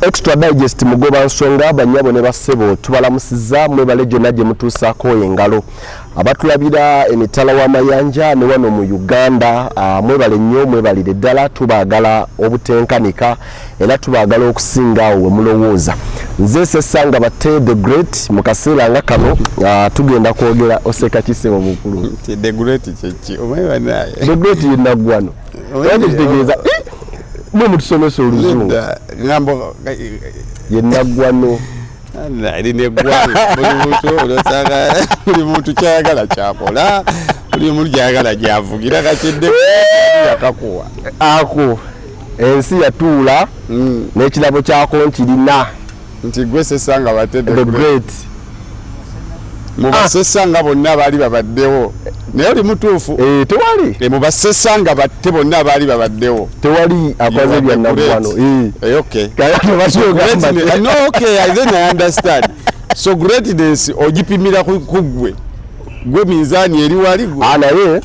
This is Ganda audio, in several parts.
extra digest mugoba nsonga banyabo ne basebo tubalamusiza mwe balejo naje mutusako engalo abatulabira emitala wa mayanja ne wano mu Uganda mwe bale nnyo mwe balire ddala tubagala obutenkanika era tubagala okusinga we mulowooza nze sesanga bate the great mukasera nga kano tugenda kwogera oseka kisebo mukulu the great chechi omewa naye the great yinagwano otegeza mwe mutusomesa oluzungu ngambo yinagwano ali ne gwano buli muntu kyagala kyakola buli muntu kyagala kyavugira kakidde yakakuwa ako ensi yatuula n'ekirabo kyako nkirina nti gwe sesanga batedde the great mubasesanga bonna baali babaddewo naye oli mutuufu tewali mubasesanga batte bonna baali babaddewo tewali akoze byannagwano okay no okay then I understand so greatness ogipimira kugwe gwe minzani eri wali gwe naye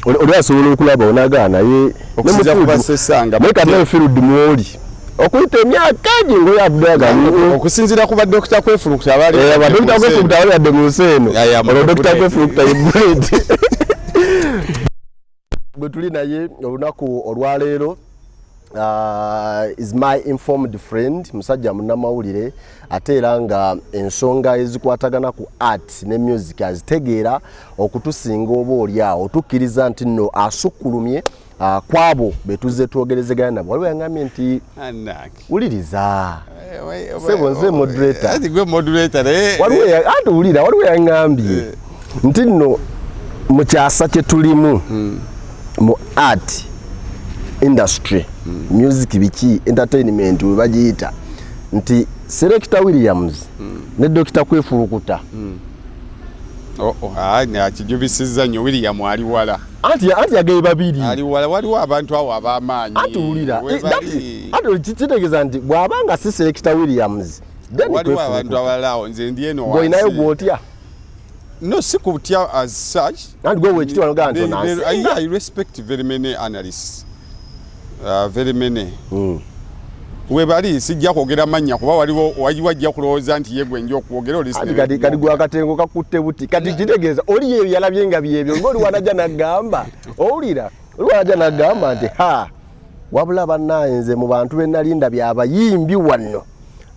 oli asobola okulaba onagaana ye okusiza kubasesanga meka naye field mwoli okuyita emyaka gingo yabudaga okusinzira ku badokita Kwefulukuta abali badokita Kwefulukuta abali yadde mu nseno olwodokita Kwefulukuta yebuleti gwe tuli naye olunaku olwaleero is my informed friend musajja munnamawulire ate era nga ensonga ezikwatagana ku art ne music azitegeera okutusinga oba oliawo tukkiriza nti nno asukkulumye kwabo betuze twogerezegana nabo waliwo yangambye nti wuliriza sebo nze moderator ati gwe moderator waliwo yangambye nti nno mu kyasa kye tulimu mu art industry music biki entertainment we bagiyita nti Selector Williams ne Dr. Kwefulukuta akijubisiza nnyo William ali wala anti agaye babiri ali wala waliwo abantu awo ab'amaanyi atuwulira ati kitegeeza nti bw'abanga si Selector Williams waliwo abantu abalalawo nze ndi eno wansi goyinayo gwotya no sikutya as such and go wekiti wanoga nti onansi I respect very many analysts very many webali sijja kwogera manya kuba waliwo wajja kulowooza nti yegwe njo kwogera oli kati gwa katengo kakutte buti kati kitegeeza oli ye yalabye nga byebyo ngoli wanaja nagamba owulira oli wanaja nagamba nti wabula bannayenze mu bantu bennalinda byabayimbi wano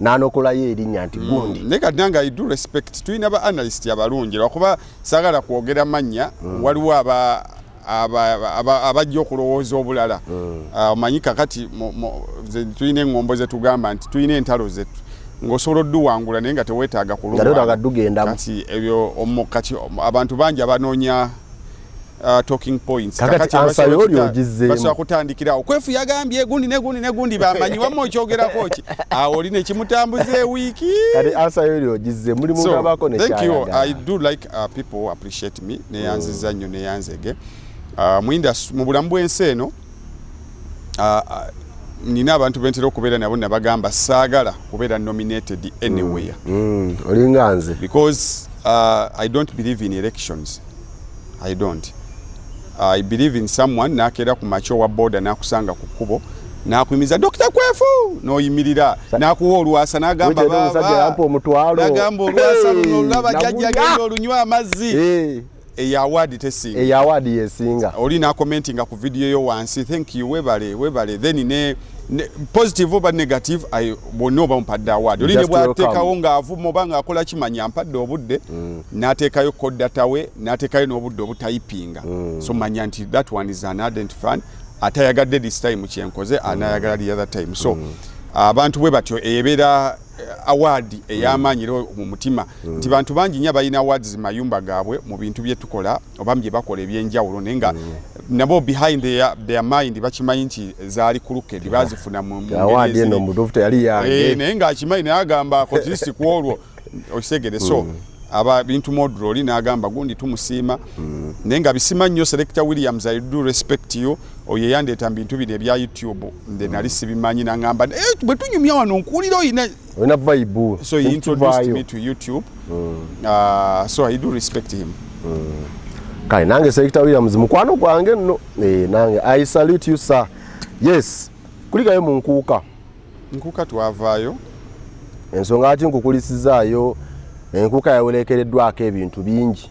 nanokolayo erinnya nti gundi neka nanga I do respect tuyina ba analyst abalungi lwakuba sagala kwogera manya waliwo abajja okulowooza obulala omanyi kakati tuyina eŋŋombo zetugamba nti tuyina entalo zetu ng'osobola odduwangula naye nga teweetaaga kulumati ebyo kati abantu bangi abanoonya talking points kakati answer yoli ogizeemu basobola kutandikirawo Kwefu yagambye gundi ne gundi bamanyi wamu okyogerako ki awo oli ne kimutambuza ewiiki kati answer yoli ogize muli mu ngabako ne thank you I do like people appreciate me neyanziza nnyo neyanzege mu bulamu bw'ensi eno nina abantu bentera okubeera nabo nabagamba saagala kubeera nominated anywhere olinga nze because I don't believe in elections I don't I believe in someone nakeera ku macho wa border nakusanga ku kubo nakuyimiza Dr. Kwefu noyimirira nakuwa olwasa nagamba nagamba olwasa nolaba jajja gendo olunywa amazzi award tesinga award yesinga oli na commenting ku video yo wansi thank you webale then ne positive oba negative I bono ba mpadde award oli ne bwatekawo nga avumo banga akola kimanya mpadde obudde natekayo kodata we natekayo n'obudde obutayipinga so manya nti that one is an ardent fan atayagadde this time kyenkoze anayagala the other time so abantu bwe batyo ebeera award eyamanyiro mu mutima nti bantu bangi nya balina awards mayumba gaabwe mu bintu bye tukola oba bye bakola ebyenjawulo nenga nabo behind their mind bakimanyi nti zaali kulukedi bazifuna mu award eno mudofta yali yange nenga akimanyi nagamba kozisti kwolwo osegere so aba bintu modro oli nagamba gundi tumusiima nenga bisima nnyo Selector Williams I do respect you oye yandeta bintu bine bya YouTube nde nali sibimanyi nangamba bwe tunyumya wano nkuliro ina vibe so he introduced me to YouTube so I do respect him kai nange Selector Williams mukwano gwange nno nange I salute you sir yes kulikayo mu nkuuka twavaayo ensonga ati nkukulisizaayo enkuuka yawerekereddwako ebintu bingi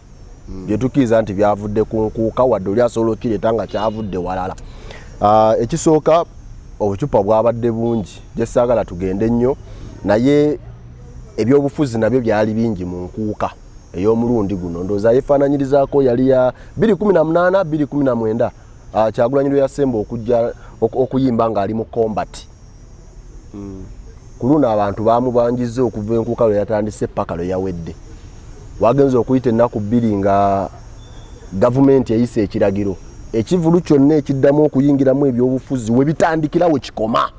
byetukiriza nti byavudde ku nkuuka wadde oli asobola okireeta nga kyavudde walala. Ekisooka obucupa bwabadde bungi gye saagala tugende nnyo naye ebyobufuzi nabyo byali bingi mu nkuuka ey'omulundi guno. Ndowooza yeefaananyirizaako yali ya 2018 2019 Kyagulanyi lwe yasemba okujja okuyimba ng'ali mu combat. Ku luno abantu baamubanjizza okuva enkuuka lwe yatandise paka lwe yawedde. Wagenza okuyita ennaku 2 nga gavumenti eyise ekiragiro ekivulu kyonna ekiddamu okuyingiramu ebyobufuzi we bitandikira we kikoma.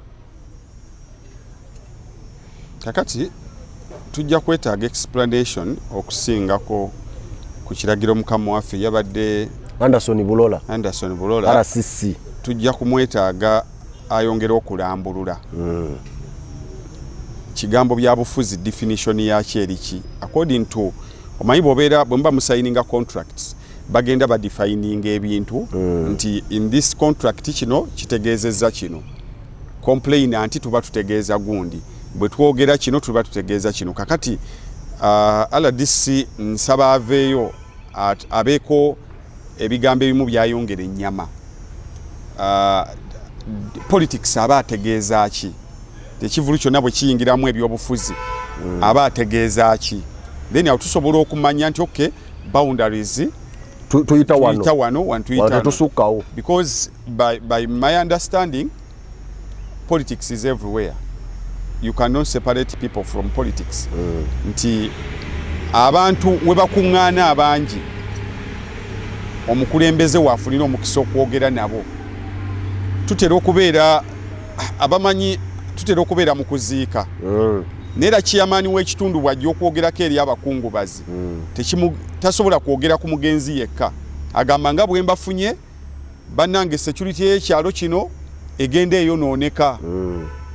Kakati tujja kwetaaga explanation okusingako ku kiragiro mukama waffe yabadde Anderson Bulola RCC. Tujja kumwetaaga ayongera okulambulula kigambo bya bufuzi definition yakyo eriki according to omanyi bw'obeera bwe musayininga contracts bagenda badefining ebintu nti in this contract kino kitegeezezza kino, complainant tuba tutegeeza gundi, bwe twogera kino tuba tutegeeza kino. Kakati RDC nsaba aveeyo abeeko ebigambo ebimu byayongera ennyama. Politics aba ategeeza ki? Tekivulu kyonna bwe kiyingiramu ebyobufuzi aba ategeeza ki? Then awo tusobola okumanya nti okay, boundaries tuyita wano tusukkawo. Because by my understanding politics is everywhere. You cannot separate people from politics. Nti abantu we bakuŋŋaana abangi omukulembeze waafunira omukisa okwogera nabo tutera okubeera abamanyi, tutera okubeera mu kuziika. Neera chairman w'ekitundu bw'ajja okwogerako eri abakungubazi tasobola kwogera ku mugenzi yekka, agamba nga bwe mbafunye bannange security y'ekyalo kino egenda eyonooneka,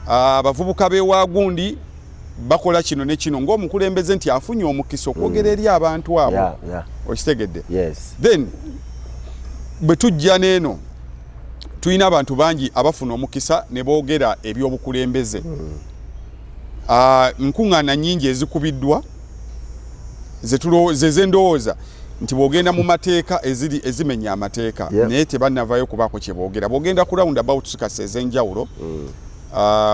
abavubuka b'ewagundi bakola kino ne kino, ng'omukulembeze nti afunye omukisa okwogera eri abantu abo. Okitegedde? Then bwe tujja n'eno tulina abantu bangi abafuna omukisa ne boogera ebyobukulembeze. Nkuŋŋaana nnyingi ezikubiddwa ze ndowooza nti bw'ogenda mu mateeka ezimenya amateeka naye tebannavaayo kubaako kye boogera. Bw'ogenda ku roundabout kasi ez'enjawulo,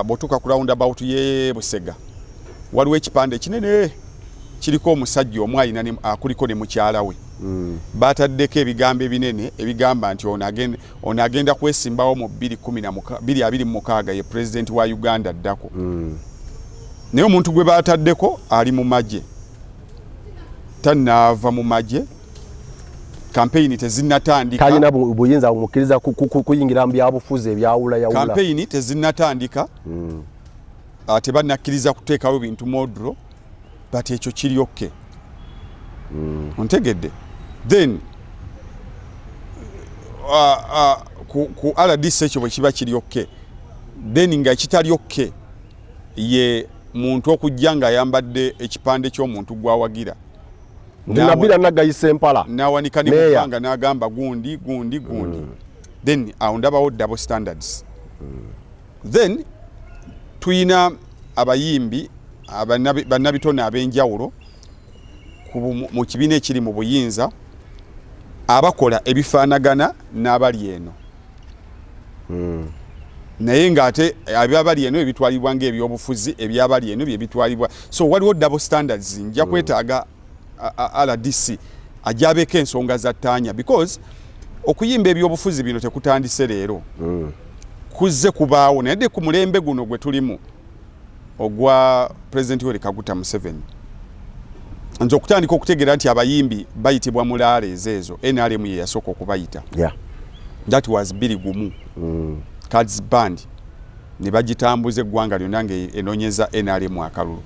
bw'otuuka ku roundabout y'e Busega waliwo ekipande kinene kiriko omusajja omu alina akuliko ne mukyala we. Baataddeko ebigambo ebinene ebigamba nti ono agenda kwesimbawo mu 2026 ye president wa Uganda addako. Naye omuntu gwe baataddeko ali mu magye, tannaava mu magye, campaign tezinnatandika. Talina buyinza bumukkiriza kuyingira mu byabufuzi ebyawulayawula. Campaign tezinnatandika, tebannakkiriza kuteekawo bintu modro, but ekyo kiri okay. Ontegedde? Then ku RDC ekyo bwe kiba kiri okay. Then nga kitali okay ye muntu okujja nga ayambadde ekipande ky'omuntu gwawagira. Nabira nagayise empala. Nawanika ne mupanga n'agamba gundi. Then aundabawo double standards. Then tuyina abayimbi bannabitone ab'enjawulo mu kibiina ekiri mu buyinza abakola ebifaanagana n'abali eno. Naye ng'ate abyabali eno ebitwalibwa ng'ebyobufuzi ebyabali eno bye bitwalibwa. So waliwo double standards. Nja kwetaaga RDC ajabeeko ensonga za ttaanya, because okuyimba ebyobufuzi bino tekutandise leero. Kuzze kubaawo naye ku mulembe guno gwe tulimu ogwa President Yoweri Kaguta Museveni. Nze okutandika okutegeera nti abayimbi bayitibwa mu laalezo ezo NRM ye yasooka okubayita. That was Billy Gumu. Cards Band ne bagitambuza eggwanga lyonna ng'enoonyeza NRM akalulu.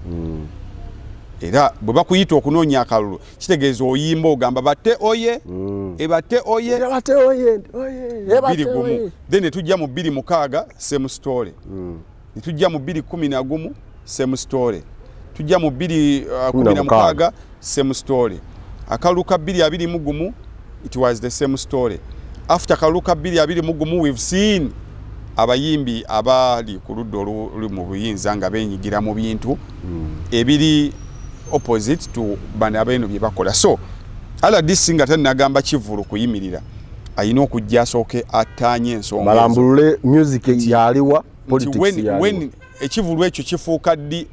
Era bwe bakuyita okunoonya akalulu kitegeeza oyimba ogamba batte oye, ebatte oye, Billy Gumu. Then ne tujja mu 2006 same story. Ne tujja mu 2011 same story. Tujja mu 2016 same story. Akalulu ka 2021 it was the same story. After akalulu ka 2021 we've seen abayimbi abali ku ludda oluli mu buyinza nga benyigira mu bintu ebiri opposite to bano abeeno bye bakola. So RDC nga tannagamba Kivulu kuyimirira ayina okujja asooke ataanye ensonga balambulule music yaliwa politics when Ekivulu ekyo kifuuka ddi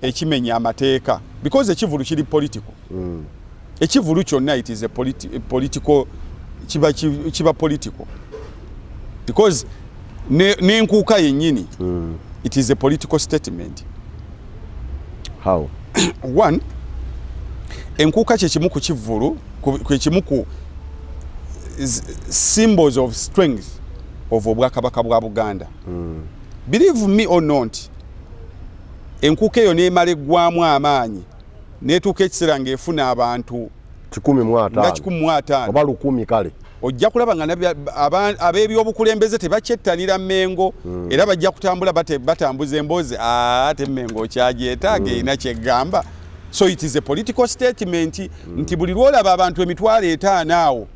ekimenya amateeka because Ekivulu kiri political. Ekivulu kyonna it is a political kiba political because n'enkuuka yennyini it is a political statement. How? One, enkuuka kye kimu ku Kivulu kwe kimu ku symbols of strength of Obwakabaka bwa Buganda. Believe me or not, enkuuka eyo n'emala eggwamu amaanyi n'etuuka ekiseera ng'efuna abantu 150 oba 100 kale ojja kulaba nga ab'ebyobukulembeze tebakyettanira Mmengo era bajja kutambula batambuza emboozi ate Mmengo okyagyetaaga erina kyeggamba. So it is a political statement nti buli lwolaba abantu 50,000 awo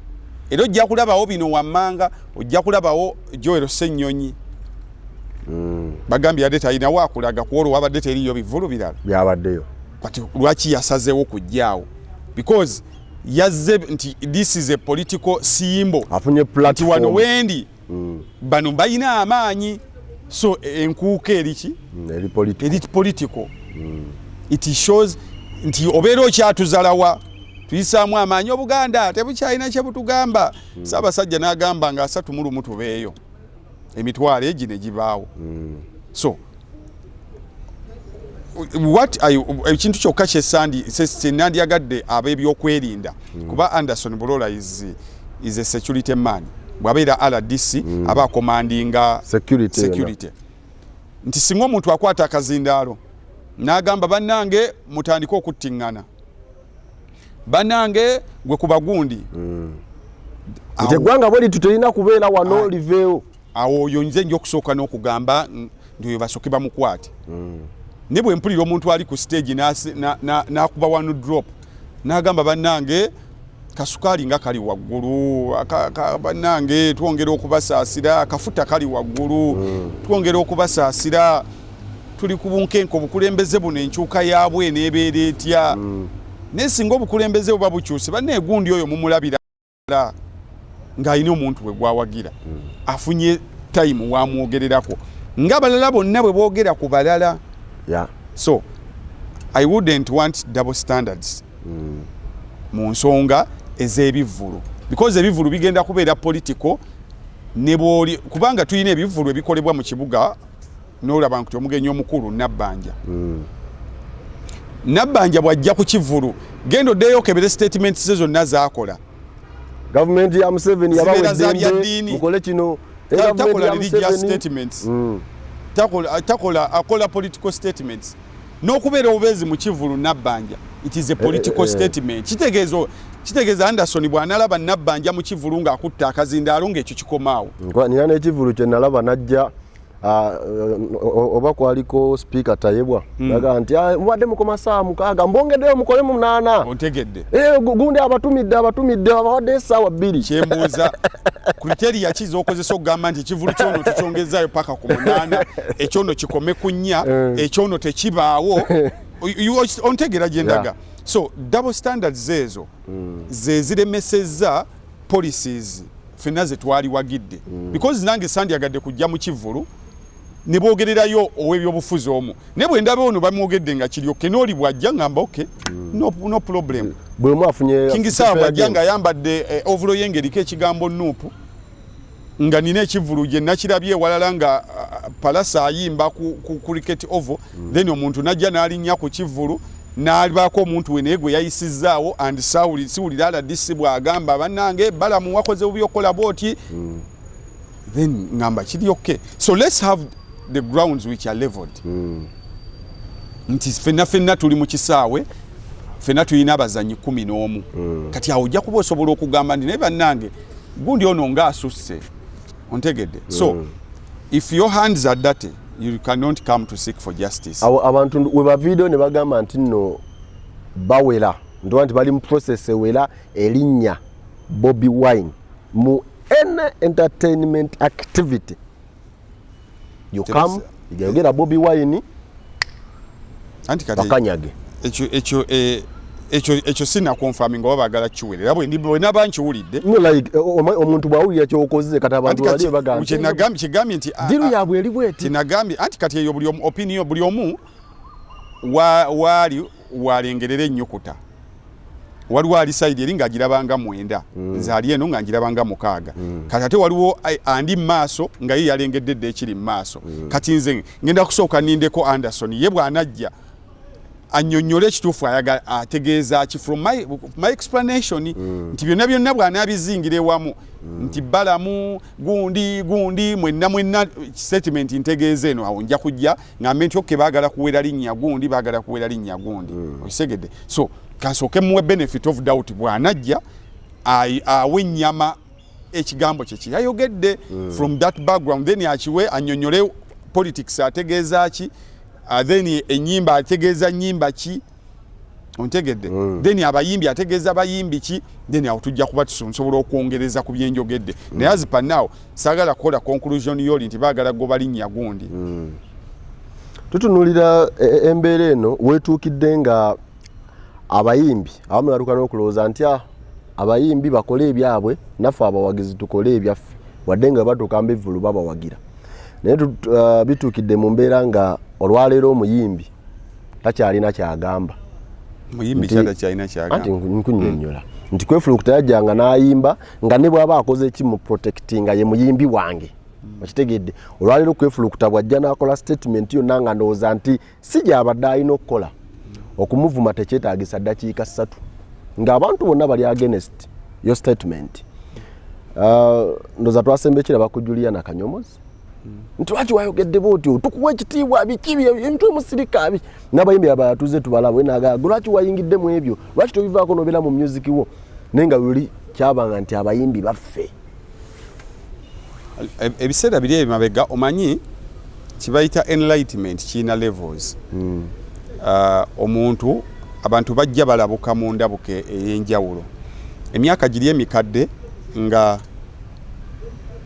era ojja kulabawo bino wammanga ojja kulabawo Joel Ssennyonyi bagambye yadde talina waakulaga kuolwo wabadde teriyo bivulu birala byabaddeyo kati lwaki yasazeewo kujjaawo because yazze nti this is a political symbol afunye platform wano wendi bano bayina amaanyi. So enkuuka eriki eri political it shows nti obeera okyatuzalawa tuyisaamu amaanyi Obuganda tebukyalina kye butugamba. Ssaabasajja n'agamba nga 3 tubeeyo emitwalo egi ne gibaawo. So ekintu kyokka kyenandyagadde ab'ebyokwerinda kuba Anderson Bulola is a security man bw'abeera RDC aba commandinga security nti singa omuntu akwata akazindaalo n'agamba bannange mutandike okuttiŋŋana bannange gwe ku bagundi nti eggwanga bwe litu terina kubeera wano liveewo awo oyo nze nja okusooka n'okugamba nti oyo basooke bamukwate. Ne bwe mpulira omuntu ali ku stage n'akuba wano drop n'agamba bannange kasukaali nga kali waggulu bannange twongera okubasaasira akafuta kali waggulu twongera okubasaasira tuli ku bunkenke obukulembeze buno enkyuka yaabwe eneebeera etya naye singa obukulembeze buba bukyuse banneegundi oyo mumulabira ng'alina omuntu we gwawagira afunye time wamwogererako ng'abalala bonna bwe boogera ku balala. So I wouldn't want double standards mu nsonga ez'ebivulu because ebivulu bigenda kubeera political ne bwoli kubanga tulina ebivulu ebikolebwa mu kibuga n'olaba nti omugenyi omukulu Nabbanja bw'ajja ku Kivulu genda oddeyo okebere statements ze zonna z'akola. Government ya Museveni yabawe eddembe mukole kino takola religious statements akola political statements n'okubeera obubeezi mu Kivulu Nabbanja it is a political statement. Kitegeeza Anderson bw'analaba Nabbanja mu Kivulu ng'akutta akazindaalo ng'ekyo kikomaawo. Nina n'ekivulu kye nalaba najja oba kwaliko speaker Tayebwa naga nti mubadde mukoma saa 6 mbongeddeyo mukole mu 8. Ontegedde gundi abatumidde abawadde essaawa 2. Kyembuuza criteria ki z'okozesa okugamba nti Kivulu kyono tukyongezaayo paka ku 8 ekyono kikome ku 4 ekyono tekibaawo ontegera gye ndaga. So double standards ezo ze ziremesezza policies ffenna ze twaliwagidde because nange sandyagadde kujja mu Kivulu ne boogererayo ow'ebyobufuzi omu ne bwe ndaba ono bamwogedde nga kiryoke n'oli bw'ajja ngamba okay no problem. Bwe mwafunye King Sawa bw'ajja nga ayambadde ovulo y'engeriko ekigambo nuupu nga nina Ekivulu gye nakirabye ewalala nga Palasa ayimba ku cricket oval then omuntu najja n'alinnya ku Kivulu n'alibaako omuntu we naye gwe yayisizzaawo and siwulira RDC bw'agamba bannange balamu wakoze bubi okola bwoti then ngamba kiri okay. So let's have the grounds which are leveled nti ffenna tuli mu kisaawe ffenna tulina abazanyi 11 kati awo ojja kuba osobola okugamba nti naye bannange gundi ono ng'asusse ontegedde. So if your hands are dirty you cannot come to seek for justice. Abantu we ba video ne bagamba nti nno bawera ndo nti bali mu process ewera erinnya Bobi Wine mu any entertainment activity you come igayogera Bobi Wine anti kati bakanyage ekyo sina confirming oba bagala kiwere labo ndibo nabanchi ulide no like omuntu bwawulira kyokoze kati abantu bali bagamba kigambi nti diru yabwe eri bweti tinagambi anti kati eyo buli opinion buli omu wali walengerera ennyukuta waliwo ali side eri ng'agirabanga 9 nze ali eno ng'agirabanga 6 kati ate waliwo andi maaso nga ye yalengedde ekiri maaso kati nze ngenda kusooka nindeko Anderson ye bw'anajja annyonnyole ekituufu ayaga ategeeza ki from my explanation nti byonna bw'anaabizingira wamu nti balamu gundi mwenna statement ntegeeza eno awo nja kujja ng'ambe nti okke baagala kuwera linnya gundi osegedde so kansooke muwe benefit of doubt bw'anajja awe ennyama ekigambo kye kiyayogedde from that background then akiwe annyonnyole politics ategeeza ki then enyimba ategeeza nyimba ki ontegedde then abayimbi ategeeza bayimbi ki then awo tujja kuba tusobola okwongereza ku byenjogedde naye azipa now sagala kukola conclusion yoli nti baagala goba linnya gundi tutunulira embeera eno wetuukidde nga abayimbi abamu baluka n'okulowooza nti abayimbi bakole ebyabwe naffe abawagizi tukole ebyaffe wadde nga batuuka mbivulu babawagira naye bituukidde mu mbeera nga olwaleero omuyimbi takyalina kyagamba muyimbi kyalina kyagamba anti nkunnyonnyola nti Kwefulukuta yajjanga n'ayimba nga ne bw'aba akoze eki mu protectinga ye muyimbi wange okitegedde olwaleero Kwefulukuta bw'ajja n'akola statement yonna nga ndowooza nti si gy'abadde alina okukola okumuvuma tekyetaagisa ddakiika 3 ng'abantu bonna bali against yo statement ndowooza twasembe kiraba ku Juliana Kanyomozi nti lwaki wayogedde bwotyo tukuwa ekitiibwa bikibi ebintu emusirika abi n'abayimbi abayatuze tubalabwe nagaaga lwaki wayingidde mu ebyo lwaki tobivaako nobeera mu music wo naye nga luli kyabanga nti abayimbi baffe ebiseera biri ebimabega omanyi kibayita enlightenment kiina levels omuntu abantu bajja balabuka mu ndabuke ey'enjawulo emyaka giri emikadde nga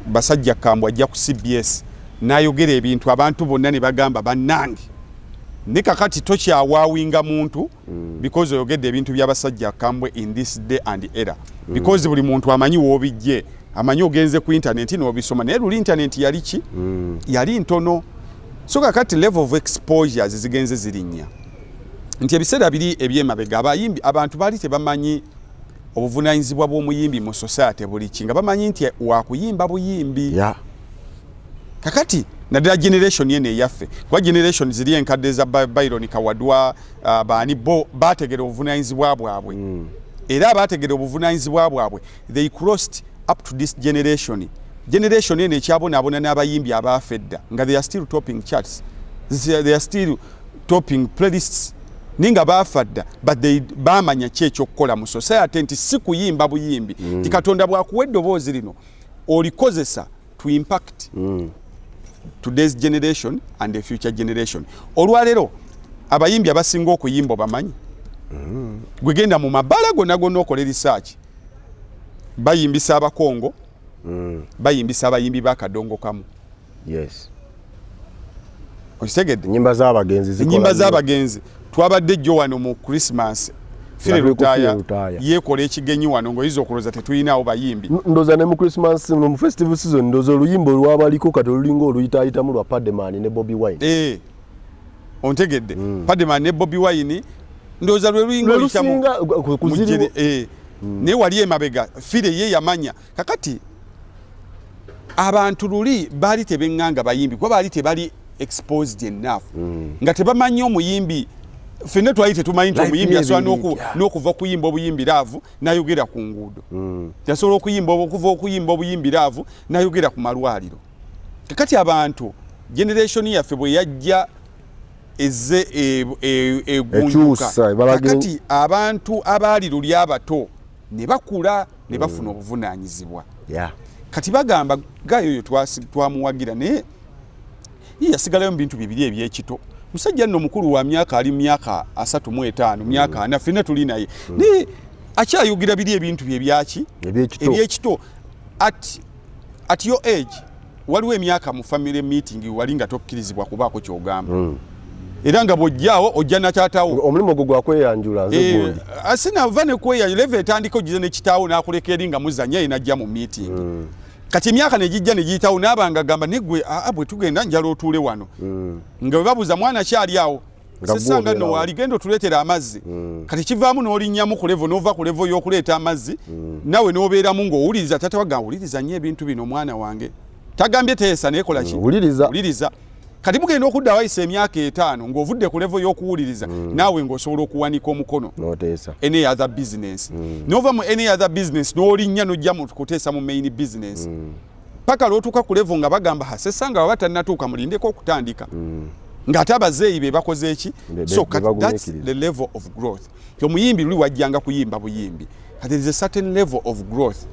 basajja kambwa ajja ku CBS n'ayogera ebintu abantu bonna ne bagamba bannange ne kakati tokyawaawinga muntu because oyogedde ebintu by'abasajja kambwe in this day and era because buli muntu amanyi woobijje amanyi ogenze ku internet n'obisoma naye luli internet yali ki yali ntono so kakati level of exposures zigenze zirinnya nti ebiseera biri ebyemabega abayimbi abantu baali tebamanyi obuvunaanyizibwa bw'omuyimbi mu society buli kinga bamanyi nti wakuyimba buyimbi kakati naddala generation yene eyaffe kuba generation ziri enkadde za Byron Kawadwa baani bo baategera obuvunaanyizibwa bwabwe era abaategera obuvunaanyizibwa bwabwe they crossed up to this generation yene ekyabonaabona n'abayimbi abaafedda nga they are still topping charts they are still topping playlists ninga baafadda but they bamanya kyekyokukola mu society nti si kuyimba buyimbi ti Katonda bwakuwa eddoboozi lino olikozesa to impact today's generation and the future generation olwaleero abayimbi abasinga okuyimba bamanyi gwegenda mu mabala gonna okola research bayimbisa abakongo bayimbisa abayimbi bakadongo kamu yes okitegedde nyimba z'abagenzi twabadde jjo wano mu Christmas fire rutaya yekola ekigenyi wano ngoyiza okuloza tetuyinaawo bayimbi ndoza ne mu Christmas mu festival season ndoza oluyimba olwabaliko kati olulinga oluyitaayitamu lwa Padman ne Bobi Wine ontegedde Padman ne Bobi Wine ndoza lwe luyinga oluyitamu kuziri ne wali emabega fire ye yamanya kakati abantu luli baali tebenganga bayimbi kuba baali tebali exposed enough nga tebamanyi omuyimbi fene twali tetumanyi nti omuyimbi asobola n'okuva kuyimba obuyimbi laavu n'ayogera ku nguudo yasobola okuva okuyimba obuyimbi laavu n'ayogera ku malwaliro kakati abantu generation yaffe bwe yajja ezze egunjuka kakati abantu abaali luli abato ne bakula ne bafuna obuvunaanyizibwa kati bagamba gayo oyo twamuwagira naye yasigalayo mu bintu bibiri ebyekito musajja nno mukulu wa myaka ali myaka 35 myaka 4 fena tuli naye ne akyayugira biri ebintu bye byaki ebyekito at your age waliwo emyaka mu family meeting walinga tokkirizibwa kubaako kyogamba era nga bw'ojjaawo ojja na taatawo omulimu gwo gwakweyanjula nze gundi asina va ne kweyanjula leve etandika ogize ne kitaawo n'akuleka eri nga muzanya ye najja mu meeting kati emyaka ne gijja ne giyitawo n'abanga gamba neggwe bwe tugenda njala otuule wano nga bwe babuuza mwana kyali awo sesanga no wali gendo tuleetera amazzi kati kivaamu n'olinnyamu ku levo n'ova ku levo y'okuleeta amazzi nawe n'obeeramu ng'owuliriza taata wagamba wuliriza nnyo ebintu bino mwana wange tagambye teesa neekola ki wuliriza kati mugenda okudda wayisa emyaka 5 ng'ovudde ku levo y'okuwuliriza naawe ng'osobola okuwanika omukono noteesa any other business n'ova mu any other business n'olinnya n'ojja mu kuteesa mu main business paka lw'otuuka ku levo nga bagamba hasesanga baba tannatuuka mulindeko okutandika ng'ate abazeeyi be bakoze eki so that's the level of growth omuyimbi luli wajjanga kuyimba buyimbi kati there is a certain level of growth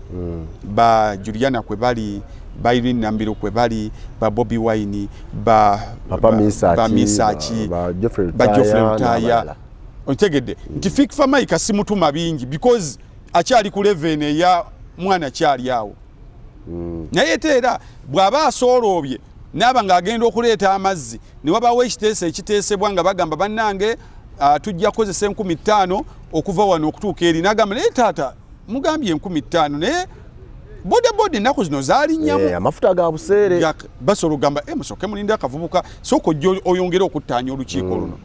ba Juliana kwe bali ba Irene Nambiru kwe bali ba Bobby Wine ba Misachi ba Geoffrey Rutaya ontegedde nti fik fa Mike simutuma bingi because akyali ku level ya mwana kyali awo naye teera bw'aba asoolobye naba ng'agenda okuleeta amazzi ne wabawo ekiteesebwa nga bagamba bannange tujja kukozesa 15,000 okuva wano okutuuka eri n'agamba naye taata mugambye 15,000 naye boda ennaku zino zaali nnyamu amafuta ga buseere basobola ogamba musooke mulinde akavubuka sooka ojja oyongere okuttaanya olukiiko luno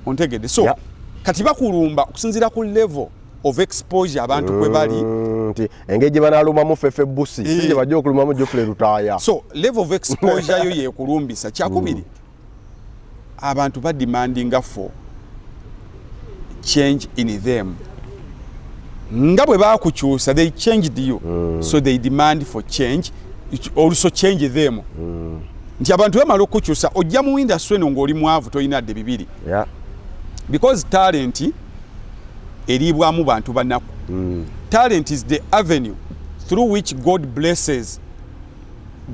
ontegedde so kati bakulumba okusinziira ku level of exposure abantu kwe bali nti engeri gye banaalumamu Fefe Busi si gye bajja okulumamu Geoffrey Rutaya so level of exposure yo yekulumbisa kyakubiri abantu bademandinga for change in them nga bwe bakukyusa they changed you so they demand for change also change them nti abantu bamala okukyusa ojja mu industry eno ng'oli mwavu toyina dde bibiri because talent eribwamu bantu banaku talent is the avenue through which God blesses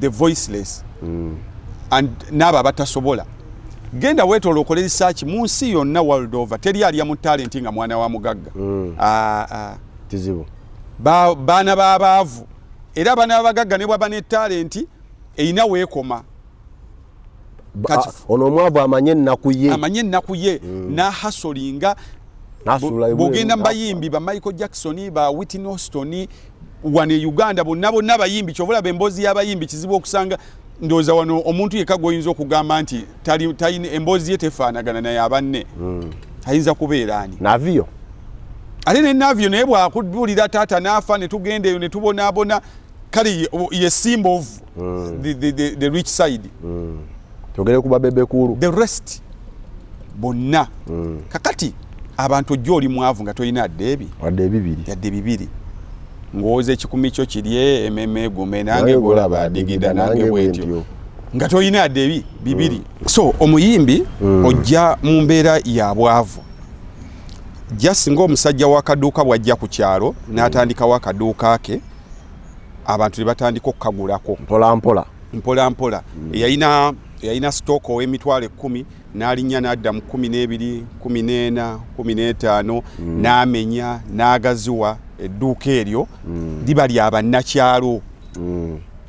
the voiceless and naba abatasobola genda wetoola okole research mu nsi yonna world over teri alya mu talent nga mwana wa mugagga tizibu baana b'abaavu era abaana b'abagagga ne bwaba ne talent eyina weekoma ono omwavu amanye ennaku ye n'ahasolinga bw'ogenda mu bayimbi ba Michael Jackson ba Whitney Houston wane Uganda bonna bayimbi kyovula bemboozi y'abayimbi kizibu okusanga ndowooza wano omuntu yekka gw'oyinza okugamba nti talina emboozi ye tefaanagana naye abanne ayinza kubeera ani navio ate ne navio naye bwakubulira taata n'afa ne tugenda eyo ne tubonaabona kale ye symbol of the rich side togere kuba bebe kulu the rest bonna kakati abantu ojja oli mwavu nga tolina wadde bibiri ng'owoza ekikumi kyo kirye ememe gume nange golaba digida nange bwetyo nga tolina adde bibiri so omuyimbi ojja mu mbeera ya bwavu just ng'omusajja w'akaduuka bw'ajja ku kyalo n'atandikawo akaduuka ke abantu ne batandika okukagulako mpola yalina stock ow'emitwalo 10 n'alinnya n'adda mu 12 14 15 n'amenya n'agaziwa edduuka eryo liba lyabannakyalo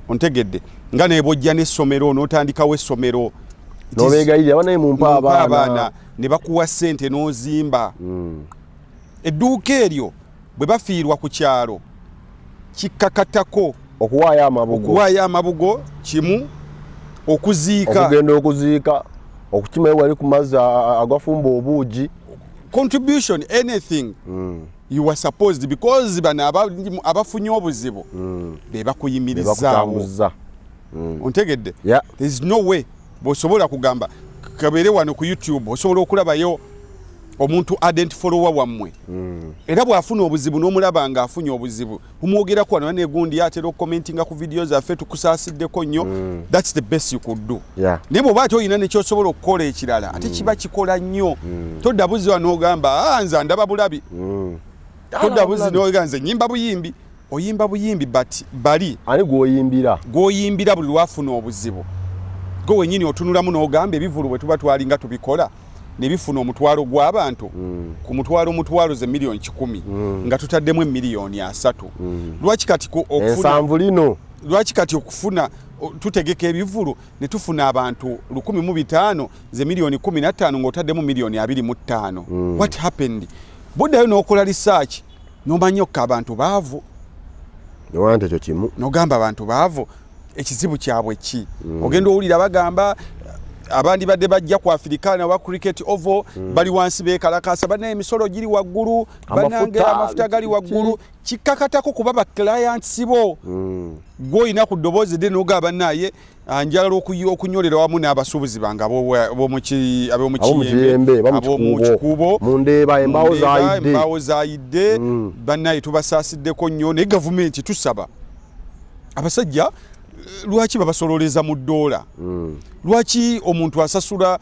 ontegedde nga nebojja n'essomero n'otandikawo essomero n'obeegayirira banaye mumpa abaana ne bakuwa ssente n'ozimba edduuka eryo bwe bafiirwa ku kyalo kikkakatako okuwaayo amabugo kimu okugenda okuziika okukimayo wali ku mazzi agafumba obuugi contribution anything you were supposed because bana abafunye obuzibu be bakuyimirizaawo ontegedde there is no way bosobola kugamba kabere wano ku YouTube osobola okulabayo omuntu ardent follower wammwe era bw'afuna obuzibu n'omulaba nga afunye obuzibu umwogerako wano negundi atera okukomentinga ku videos affe tukusaasiddeko nnyo that's the best you could do naye bw'oba ate olina nekyosobola okukola ekirala ate kiba kikola nnyo todda buzi wano ogamba nze ndaba bulabi todda buzi n'ogamba nze nyimba buyimbi oyimba buyimbi but bali ani gwoyimbira buli lwafuna obuzibu gwe wenyini otunulamu n'ogamba ebivulu bwe tuba twalinga tubikola ne bifuna omutwalo gw'abantu ku mutwalo ze miliyoni 10 nga tutaddemu miliyoni 3 lwaki kati okufuna ensanvu lino lwaki kati okufuna tutegeka ebivulu ne tufuna abantu 1,500 ze milioni 15 ng'otaddemu milioni 25. What happened? Buddayo n'okola research n'omanya okka abantu baavu. Nowante ekyo kimu. N'ogamba abantu baavu ekizibu kyabwe ki? Ogenda owulira bagamba abandi badde bajja ku Afrikaana wa cricket oval bali wansi beekalakasa bana emisolo giri waggulu banange amafuta gali waggulu kikakatako kuba ba clients bo gwoyina ku ddoboozi de n'ogamba naye anjala okunyolera wamu n'abasuubuzi bange ab'omukiyembe ab'omukikubo mundeeba embaawo zaayidde bannaye tubasaasideko nnyo naye gavumenti tusaba abasajja lwaki babasololeza mu ddoola lwaki omuntu asasula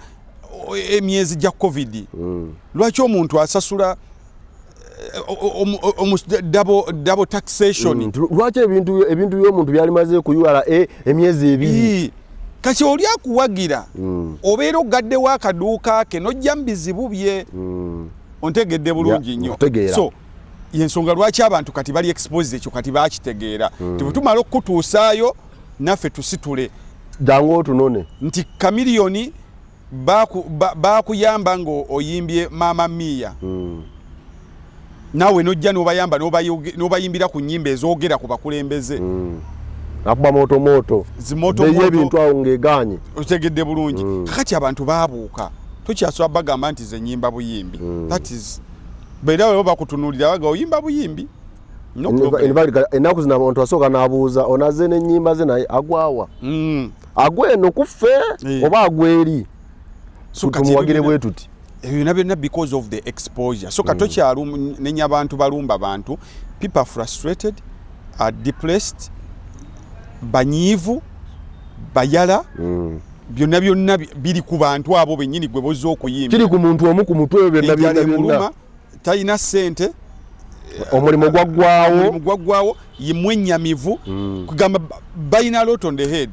emyezi gya covid lwaki omuntu asasula double taxation lwaki ebintu by'omuntu byalimaze ku URA emyezi ebiri kati oli akuwagira obeera ogaddewo akaduuka ke n'ojja mu bizibu bye ontegedde bulungi nnyo so yensonga lwaki abantu kati bali expose ekyo kati bakitegeera tebutumala okutuusaayo naffe tusitule jangu otunone nti kamiliyoni bakuyamba ngo oyimbye Mama Mia nawe nojja n'obayamba n'obayimbira ku nnyimba ezoogera ku bakulembeze akuba moto ebintu awo ng'eganye otegedde bulungi kakati abantu baabuuka tokyasobola bagamba nti ze nnyimba buyimbi that is beera wewe bakutunuulira baga oyimba buyimbi ennaku zino abantu asooka n'abuuza onaze n'ennyimba ze naye agwawa agweno kuffe oba agweri tumuwagire bwe tuti ebyo byonna because of the exposure so katokyanenya abantu balumba bantu people are frustrated are depressed banyiivu bayala byonna biri ku bantu abo bennyini gwe bozza okuyimba kiri ku muntu omu ku mutwe byonna talina ssente omulimu gwaggwawo yemwennyamivu kugamba bayina lot on the head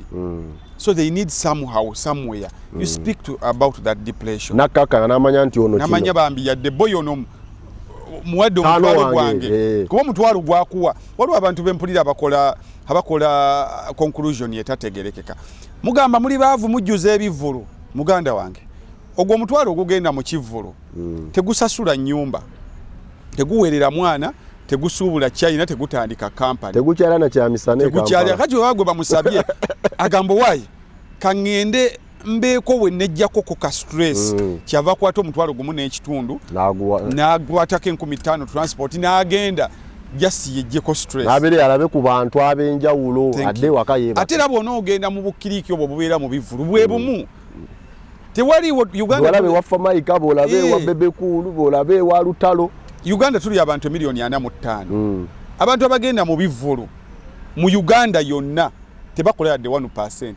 so they need somewhere you speak about that depression nakaka namanya nti ono namanya bambi yadde boy ono muwadde omutwalo gwange kuba omutwalo gwakuwa waliwo abantu bempulira abakola conclusion yetategerekeka mugamba muli baavu mujjuza ebivulu muganda wange ogwo omutwalo ogugenda mu kivulu tegusasula nnyumba teguwerera mwana tegusuubula China tegutandika company tegukyala na kyamisane tegukyala kati wagwe bamusabye agambo wayi kangende mbeeko we nejjako ko stress kyava kwata omutwalo gumu n'ekitundu n'agwatako 15,000 transport n'agenda just yejjeko stress abere alabe ku bantu abenjawulo adde wakayeba ate labo onoogenda mu bukiriki obwo bubeera mu bivulu bwe bumu tewali Uganda olabe wafa maika bolabe wa bebekulu bolabe wa lutalo Uganda tuli abantu milioni 45 abantu abagenda mu bivulu mu Uganda yonna tebakola yadde 1%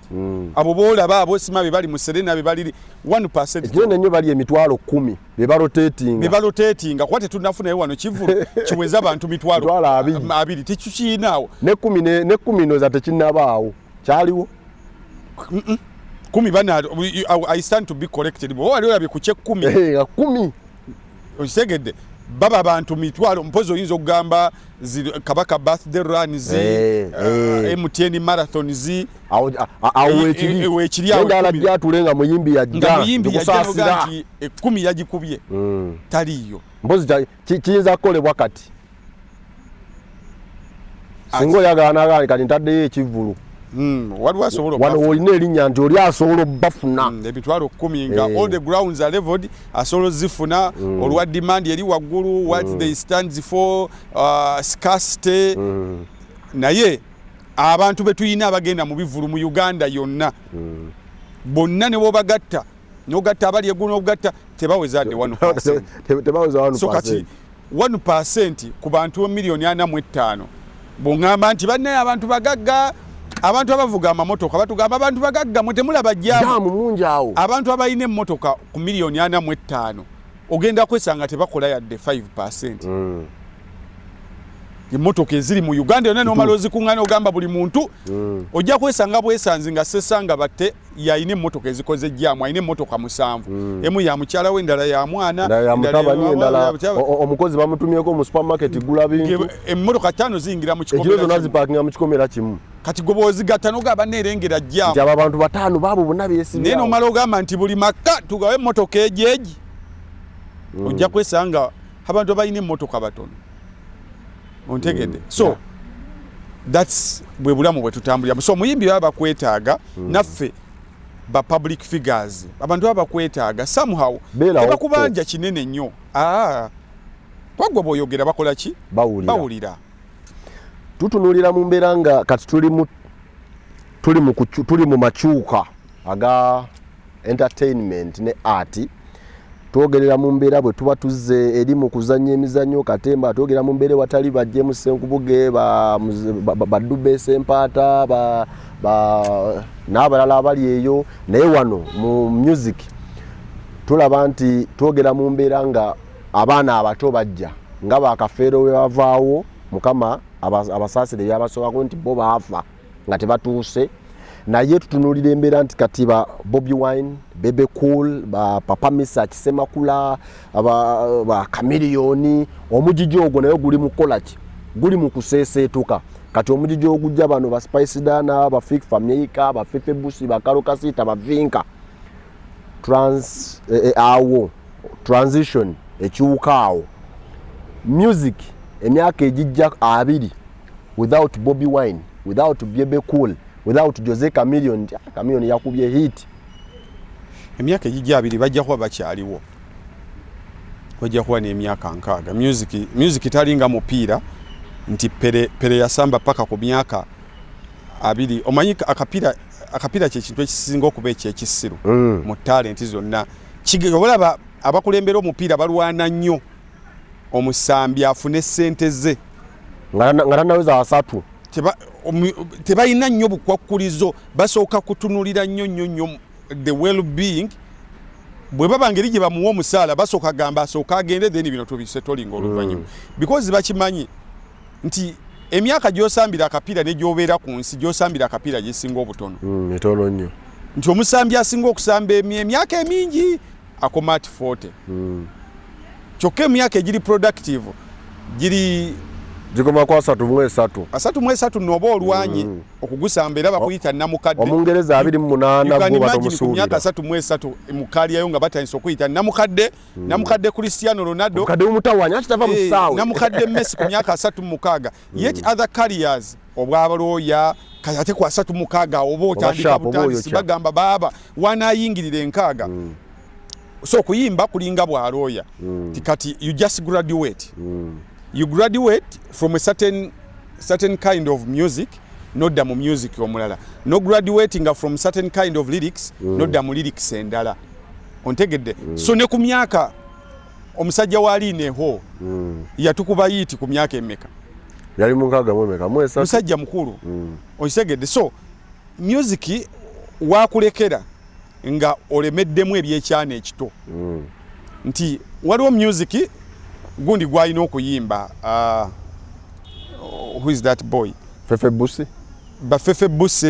abo boolaba abo simabe bali mu Serena be bali 1% jone nnyo bali emitwalo 10 be balotatinga kwate tunafuna yewe wano kivulu kiweza abantu mitwalo 2 tikyukinaawo ne 10 no za tekinabaawo kyaliwo 10 bana I stand to be corrected bo wali olabye ku kye 10 osegedde baba abantu mitwalo mpozo yinzo okugamba kabaka birthday runs MTN marathons awekiri ndala byatulenga muyimbi ya kusasira 10 yagikubye taliyo mpozi kiyinza kukolebwa kati singo yagana kati ntadde ekivulu waliwo asobola wano olina erinnya nti oli asobola obbafuna ebitwalo 10 nga all the grounds are leveled asobola zifuna olwa demand eri waggulu what they stands for scarcity naye abantu betuyina abagenda mu bivulu mu Uganda yonna bonna ne bobagatta n'ogatta abali eggulu n'ogatta tebaweza adde 1%. Tebaweza 1%. So kati 1% ku bantu milioni 45 bongamba nti banne abantu bagagga abantu abavuga amamotoka batugamba abantu bagagga mutemulaba jamu mungi awo abantu abayine emmotoka ku milioni 45 ogenda kwesanga tebakola yadde 5%. emmotoka eziri mu Uganda yonna n'omala ozikuŋŋaana ogamba buli muntu ojja kwesanga bwesanzi nga sesanga batte yayina emmotoka ezikoze ejjaamu ayina emmotoka 7 emu ya mukyala we endala ya mwana omukozi bamutumyeko mu supermarket gula bintu emmotoka 5 ziyingira mu kikomera ekiro zonna zipakinga mu kikomera kimu kati gwe bw'ozigatta n'ogamba neerengera jjaamu nti abo abantu 5 baabo bonna beesibyawo naye n'omala ogamba nti buli maka tugawe emmotoka ejeegi ojja kwesanga abantu abalina emmotoka batono ontegedde so that's bwe bulamu bwe tutambulira so muyimbi baba bakwetaaga naffe ba public figures abantu baba bakwetaaga somehow tebakubanja kinene nnyo twagwe bw'oyogera bakola ki bawulira tutunulira mu mbeera nga kati tuli mu makyuka aga entertainment ne art twogerera mu mbeera bwe tuba tuzze eri mu kuzannya emizannyo katemba twogera mu mbeera watali bajje mu Senkubuge badube Sempaata n'abalala abali eyo naye wano mu music tulaba nti twogera mu mbeera nga abaana abato bajja nga bakafeero we bavaawo mukama abasaasire byabasookako nti bo baafa nga tebatuuse naye tutunulira embeera nti kati ba Bobby Wine, Bebe Cool, ba Papa Misa Kisemakula, ba Chameleone, omujiji ogwo nayo guli mu kolaki guli mu kuseeseetuka kati omujiji ogujja bano ba Spice Dana, ba Fik Famyeika, ba Fefe Busi, ba Karo Kasita, ba Vinka transition ekiwukaawo music emyaka ejijja 2 without Bobby Wine, without Bebe Cool, without Jose Chameleone yakubye hit emyaka ejijja 2 bajja kuba bakyaliwo bajja kuba n'emyaka 6 music talinga mupiira nti pere yasamba paka ku myaka 2 omanyi akapira kye kintu ekisinga okuba ekyekisiru mu talent zonna olaba abakulembera omupiira balwana nnyo omusambi afune ssente ze nga naweza 3 tebalina nnyo bukwakkulizo basooka kutunulira nnyo the well-being bwe baba ngeri gye bamuwa omusaala basooka gamba asooka agende then bino tubise tolinga oluvannyuma because bakimanyi nti emyaka gy'osambira akapiira ne gy'obeera ku nsi gy'osambira akapiira gisinga obutono etono nnyo nti omusambi asinga okusamba emyaka emingi akoma at 40 kyokka emyaka egiri productive giri jikoma kwa 3 noba olwanyi okugusamba era bakuyita namukadde omungereza 28 gwo batomusuubira myaka 3 mukaliyayo nga batandise okuyita namukadde Cristiano Ronaldo kadde umutawanya akitava mu ssaawe namukadde Messi ku myaka 36 yet other careers obwabaloya kayate kwa 36 oba otandika butandisi bagamba baba wanayingirira enkaaga so kuyimba kulinga bwaloya tikati you just graduate you graduate from a certain kind of music nodda mu music omulala no graduating from certain kind of lyrics nodda mu lyrics endala ontegedde so ne ku myaka omusajja wali neho yatukuba yiti ku myaka emeka yali munkaga mwemeka mwesa musajja mukulu oisegedde so music wakulekera nga olemeddemu ebyekyana ekito nti waliwo music gundi gwalina okuyimba who is that boy Fefe Busi Fefe Busi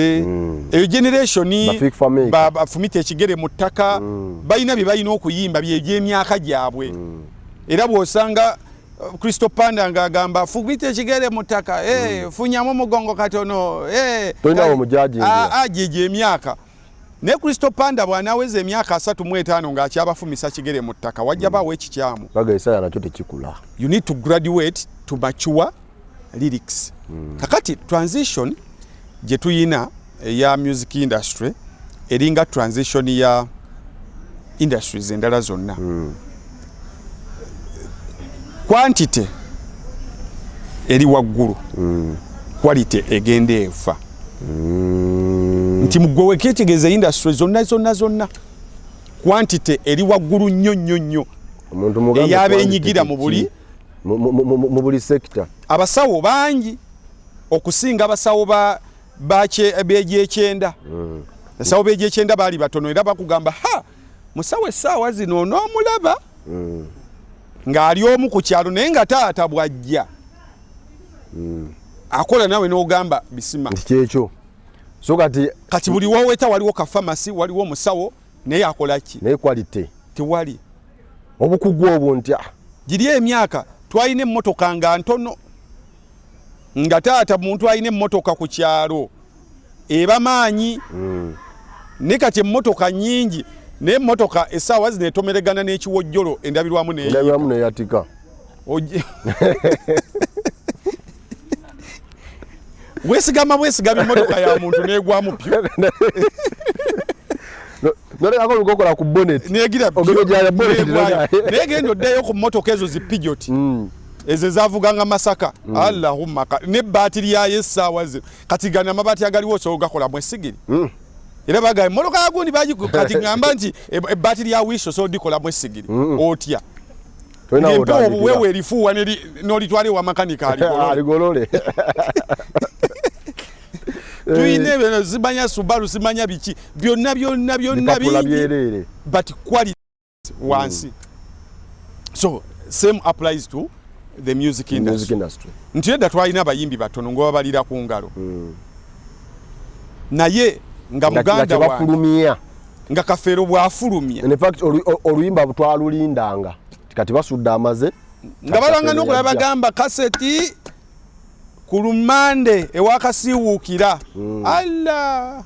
eyo generation bafumita ekigere mu ttaka balina bye balina okuyimba by'emyaka gyabwe era bw'osanga Kristo Panda ngagamba fumita ekigere mu ttaka funyamu omugongo katono tolina omujaji gye emyaka ne Kristo Panda bwanaweza emyaka 35 ng'akyabafumisa kigere mu ttaka wajja bawo ekikyamu baga Isaya nakyo tekikula you need to graduate to mature lyrics kakati transition gye tuyina ya music industry eringa transition ya industries endala zonna quantity eri waggulu quality egende efa nti mugwe weketegeza industry zonna quantity eri waggulu nnyo omuntu mugambe yabenyigira mu buli sector abasawo bangi okusinga abasawo b'egyekyenda abasawo b'egyekyenda baali batono era bakugamba musawo essaawa zino onoomulaba ng'ali omu ku kyalo naye nga taata bwajja akola nawe n'ogamba bisima kyekyo so kati buli waweta waliwo ka pharmacy waliwo musawo naye akola ki naye quality tewali obukugu obwo ntya giri emyaka twalina emmotoka nga ntono nga taata muntu alina emmotoka ku kyalo eba maanyi ne kati emmotoka nnyingi naye emmotoka essaawa zino etomeregana n'ekiwojjolo endabirwamu neyatika wesigama emmotoka ya muntu negwamu pyo nolekako lukokola ku bonnet negira naye genda oddayo ku mmotoka ezo zipijoti ezo zavuganga Masaka Allahumma ne batiri yayo essaawa zino kati gana amabaati agaliwo so gakola mwesigiri era bagaye emmotoka yagundi kati ngamba nti batiri ya wisho so dikola mwesigiri otya wewe erifuwa n'olitwale wa makanika aligolole tuyine bino zimanya Subaru zimanya biki byonna bingi but quality wansi so same applies to the music industry nti edda twalina abayimbi batono ngo babalira ku ngalo naye nga muganda wange nga kafeero bwafulumya in fact oluyimba butwalulindanga kati basudde amaze nga balanga n'okulaba bagamba kaseti ku lumande ewakasiwuukira alla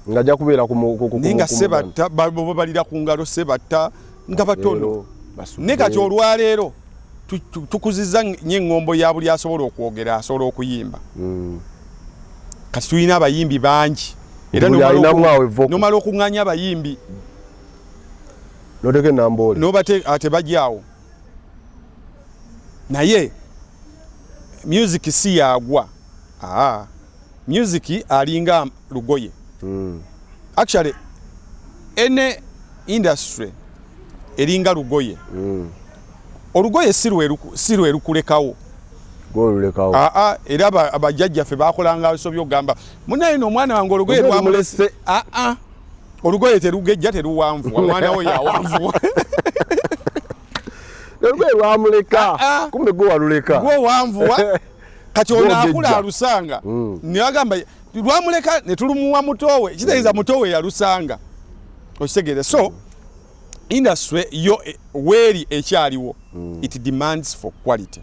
nga ajja kubeera nga sebatta balira ku ngalo sebatta nga batono ne kati olwaleero tukuzizza nnyo eŋŋombo ya buli asobola okwogera asobola okuyimba kati tulina abayimbi bangi era nomala okuŋŋanya abayimbi noteke nambole nobate atebajjaawo naye music si yagwa music alinga lugoye actually ene industry eringa lugoye olugoye si lwerukulekawo era abajjajjaffe bakolanga so byogamba munaye n'omwana wange olugoye lwamulese olugoye terugejja teruwanvu omwana we yawanvu olugoye lwamuleka kumbe gwe waluleka gwe wanvuwa kati ono akula alusanga nibagamba lwamuleka ne tulumuwa mutowe kitegeeza mutowe yalusanga okitegeere so industry yo weeri ekyaliwo it demands for quality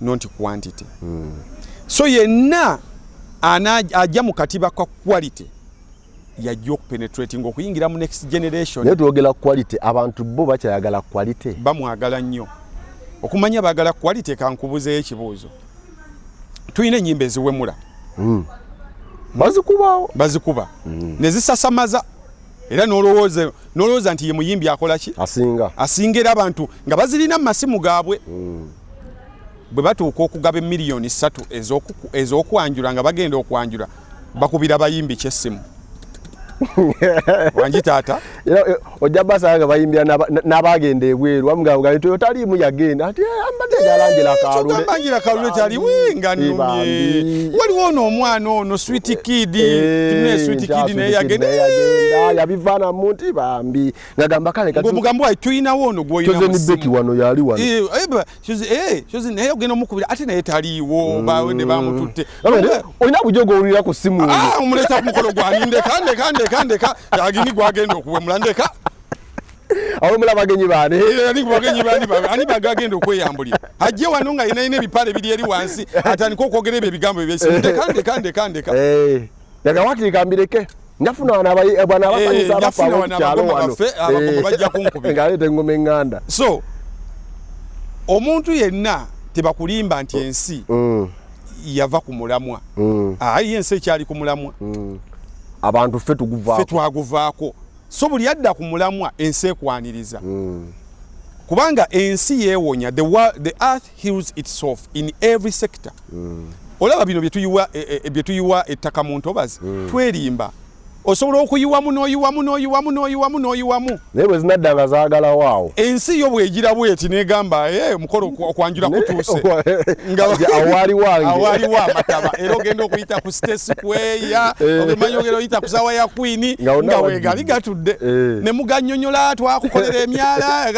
not quantity so yenna ajja mu katiba kwa quality yajja okupenetrating okuyingira mu next generation naye twogera quality abantu bo bakyayagala quality bamwagala nnyo okumanya baagala quality kankubuzeeyo ekibuuzo tulina ennyimba eziwemula bazikuba ne zisasamaza era nolowooza nti ye muyimbi akola ki asinga era abantu nga bazirina mu masimu gaabwe bwe batuuka okugaba emiliyoni 3 ez'okwanjula nga bagenda okwanjula bakubira bayimbi kyessimu wanji taata ojja basanga bayimbira n'abagenda ebweru wamugamba nti totaliimu yagenda ati ambadde galangira kalule tali winga nnumye waliwo n'omwana ono sweet kid naye yagenda yabivaana mu nti bambi ngagamba kale omugambo wayi tuyinawo ono gwoyinabeki wano yali wano naye ogenda omukubira ate naye taliiwo ne bamututte olina bujogo owulira ku simu omuleeta ku mukolo gwandeka yagini gwagenda okuwemula ndeka awemula bagenyi baani ani bagagenda okweyambulira ajje wano nga yinaina ebipale biri eri wansi atandika okwogera ebyo ebigambo ebyesindeka yagawatirika mbireke njafuna bana abasanyusa abafaabo kukyalo wano abagomo bajja kunkubira ngaleeta engoma eŋŋanda so omuntu yenna tebakulimba nti ensi yava ku mulamwa ayi ensi ekyali ku mulamwa abantu ffe twaguvaako so buli adda ku mulamwa ensi ekwaniriza kubanga ensi yeewonya the earth heals itself in every sector olaba bino bye tuyiwa ettaka mu ntobazi twerimba osobola okuyiwamu n'oyiwamu naye bwe zinaddanga zaagala waawo ensi yo bwegira bweti negamba omukolo okwanjula kutuuse awaali wa amataba era ogenda okuyita ku Stacy Kweya ogemanyi ogenda oyita ku sawa ya Queen nga weegali gatudde ne muganyonyola twakukolera emyala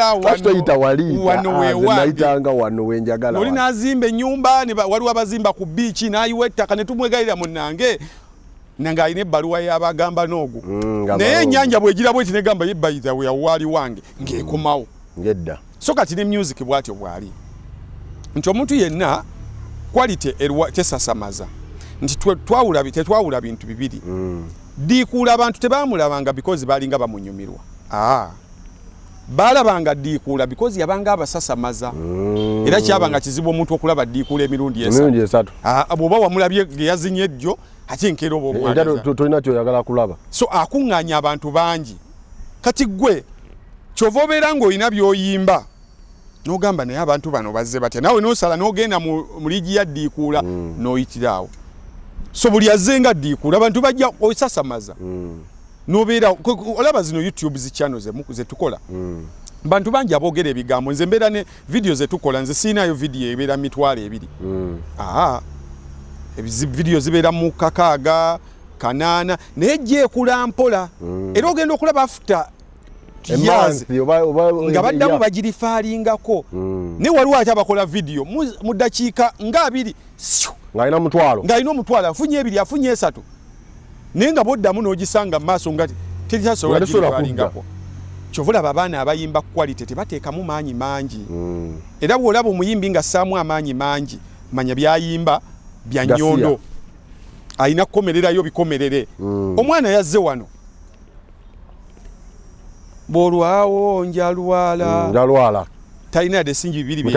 toyita wali wano weewandi wano wenjagala oli nazimba ennyumba waliwo abazimba ku biichi n'ayiwa ettaka ne tumwegalira munnange nanga alina ebbaluwa y'abagamba n'ogu naye ennyanja bwegira bweti negamba yebbayiza weyawaali wange ng'ekomawo ngedda so kati ne music bwatyo bwali nti omuntu yenna quality tesasamaza nti tetwawula bintu bibiri diikuula abantu tebamulabanga because balinga bamunyumirwa balabanga diikuula because yabanga abasasamaza era kyabanga kizibu omuntu okulaba diikuula emirundi esatu bw'oba wamulabye geyazinye ejjo ate nkeera oba omwana tolina kyoyagala kulaba so akuŋŋaanya abantu bangi kati gwe kyova obeera ng'olina by'oyimba n'ogamba naye abantu bano bazze batya naawe n'osala n'ogenda mu liigi ya ddiikuula n'oyitiraawo so buli azze nga ddiikuula abantu bajja osasamaza n'obeera olaba zino YouTube zichannel ze tukola bantu bangi aboogera ebigambo nze mbeera ne video ze tukola nze siinayo video ebeera 200 video zibeera mu 6 8 naye gyekula mpola era ogenda okulaba after nga baddamu bagirifaalingako naye waliwo ate abakola video mu dakiika nga 2 ng'alina omutwalo afunye 2 afunye 3 naye nga boddamu n'ogisanga mu maaso nga teritasobola girifaalingako kyovulaba abaana abayimba quality tebateekamu maanyi mangi era bw'olaba omuyimbi nga assaamu amaanyi mangi manya byayimba bya nnyondo alina kukomererayo bikomerere omwana yazze wano bw'olwawo njalwala talina yadde singi bibiri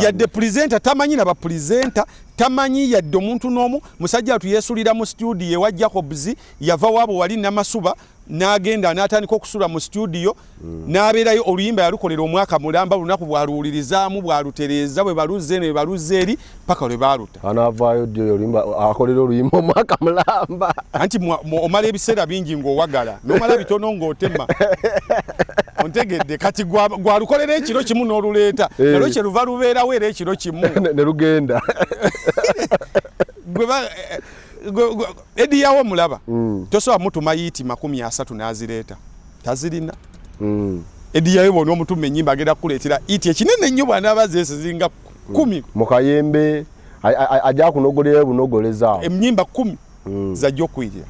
yadde pulezenta tamanyi na bapulezenta tamanyi yadde omuntu n'omu musajja atuyesulira mu studio ewa Jacobs yava waabo wali namasuba n'agenda n'atandika okusula mu studio n'abeerayo oluyimba yalukolera omwaka mulamba lunaku bwaluwulirizaamu bwalutereeza bwe baluze ne baluze eri paka lwe baaluta anavaayo ddyo oluyimba akolera oluyimba omwaka mulamba anti omala ebiseera bingi ng'owagala n'omala bitono ng'otema ontegedde kati gwalukolera ekiro kimu n'oluleeta nalwo kye luva lubeerawo era ekiro kimu ne lugenda edi yawo mulaba tosoba mutuma yiti 30 n'azireeta tazirina edi yayo bona omutuma ennyimba agenda kukuleetera iti ekinene ennyo bw'anaaba zeesizinga 10 mu kayembe ajja kunogolera bunogoleza ennyimba 10 zajja okwirira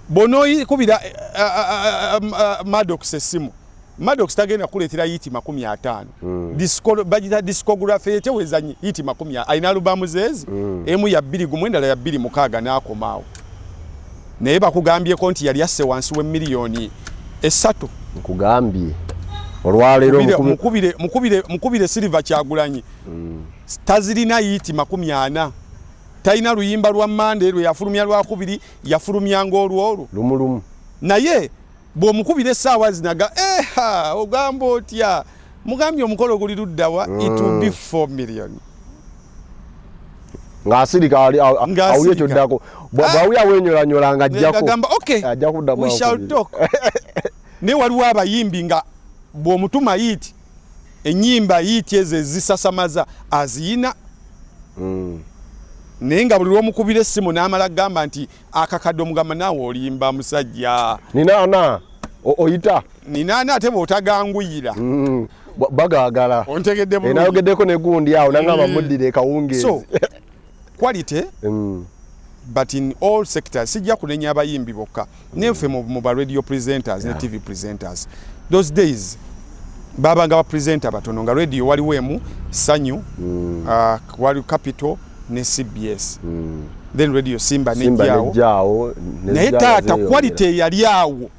bonoyikubira Maddox essimu Maddox tagenda kuleetera yiti 50 bagita discography etewezanyi yiti 50 alina alubamu zeezi emu ya 2 endala ya 2 n'akomaawo naye bakugambyeko nti yali asse wansi w'1,3 nkugambye olwaleero mukubire Silver Kyagulanyi tazirina yiti 40 talina luyimba lwa Mande lwe yafulumya lwakubiri yafulumya ng'olwolu lumulumu naye bw'omukubira essaawa zinaga ogamba otya mugambye omukolo guli luddawa it will be 4 million ng'asirika awulye ekyo ddako bwawuya wenyolanyola nga agamba okay we shall talk naye waliwo abayimbi nga bw'omutuma yiti ennyimba yiti ezo ezisasamaza aziyina naye nga buli lw'omukubira essimu n'amala gamba nti akakadde omugamba naawe olimba musajja ninaana oyita ninaana ate bw'otaganguyira bagaagala ontegedde bulungi nayogeddeko ne gundi awo nangamba muddire kawungeezi so quality but in all sectors sijja kunenya abayimbi bokka nenfe mu ba radio presenters ne TV presenters those days babanga ba presenter batono nga radio waliwo emu Sanyu wali Capital ne CBS then radio Simba nejjawo naye taata quality yali awo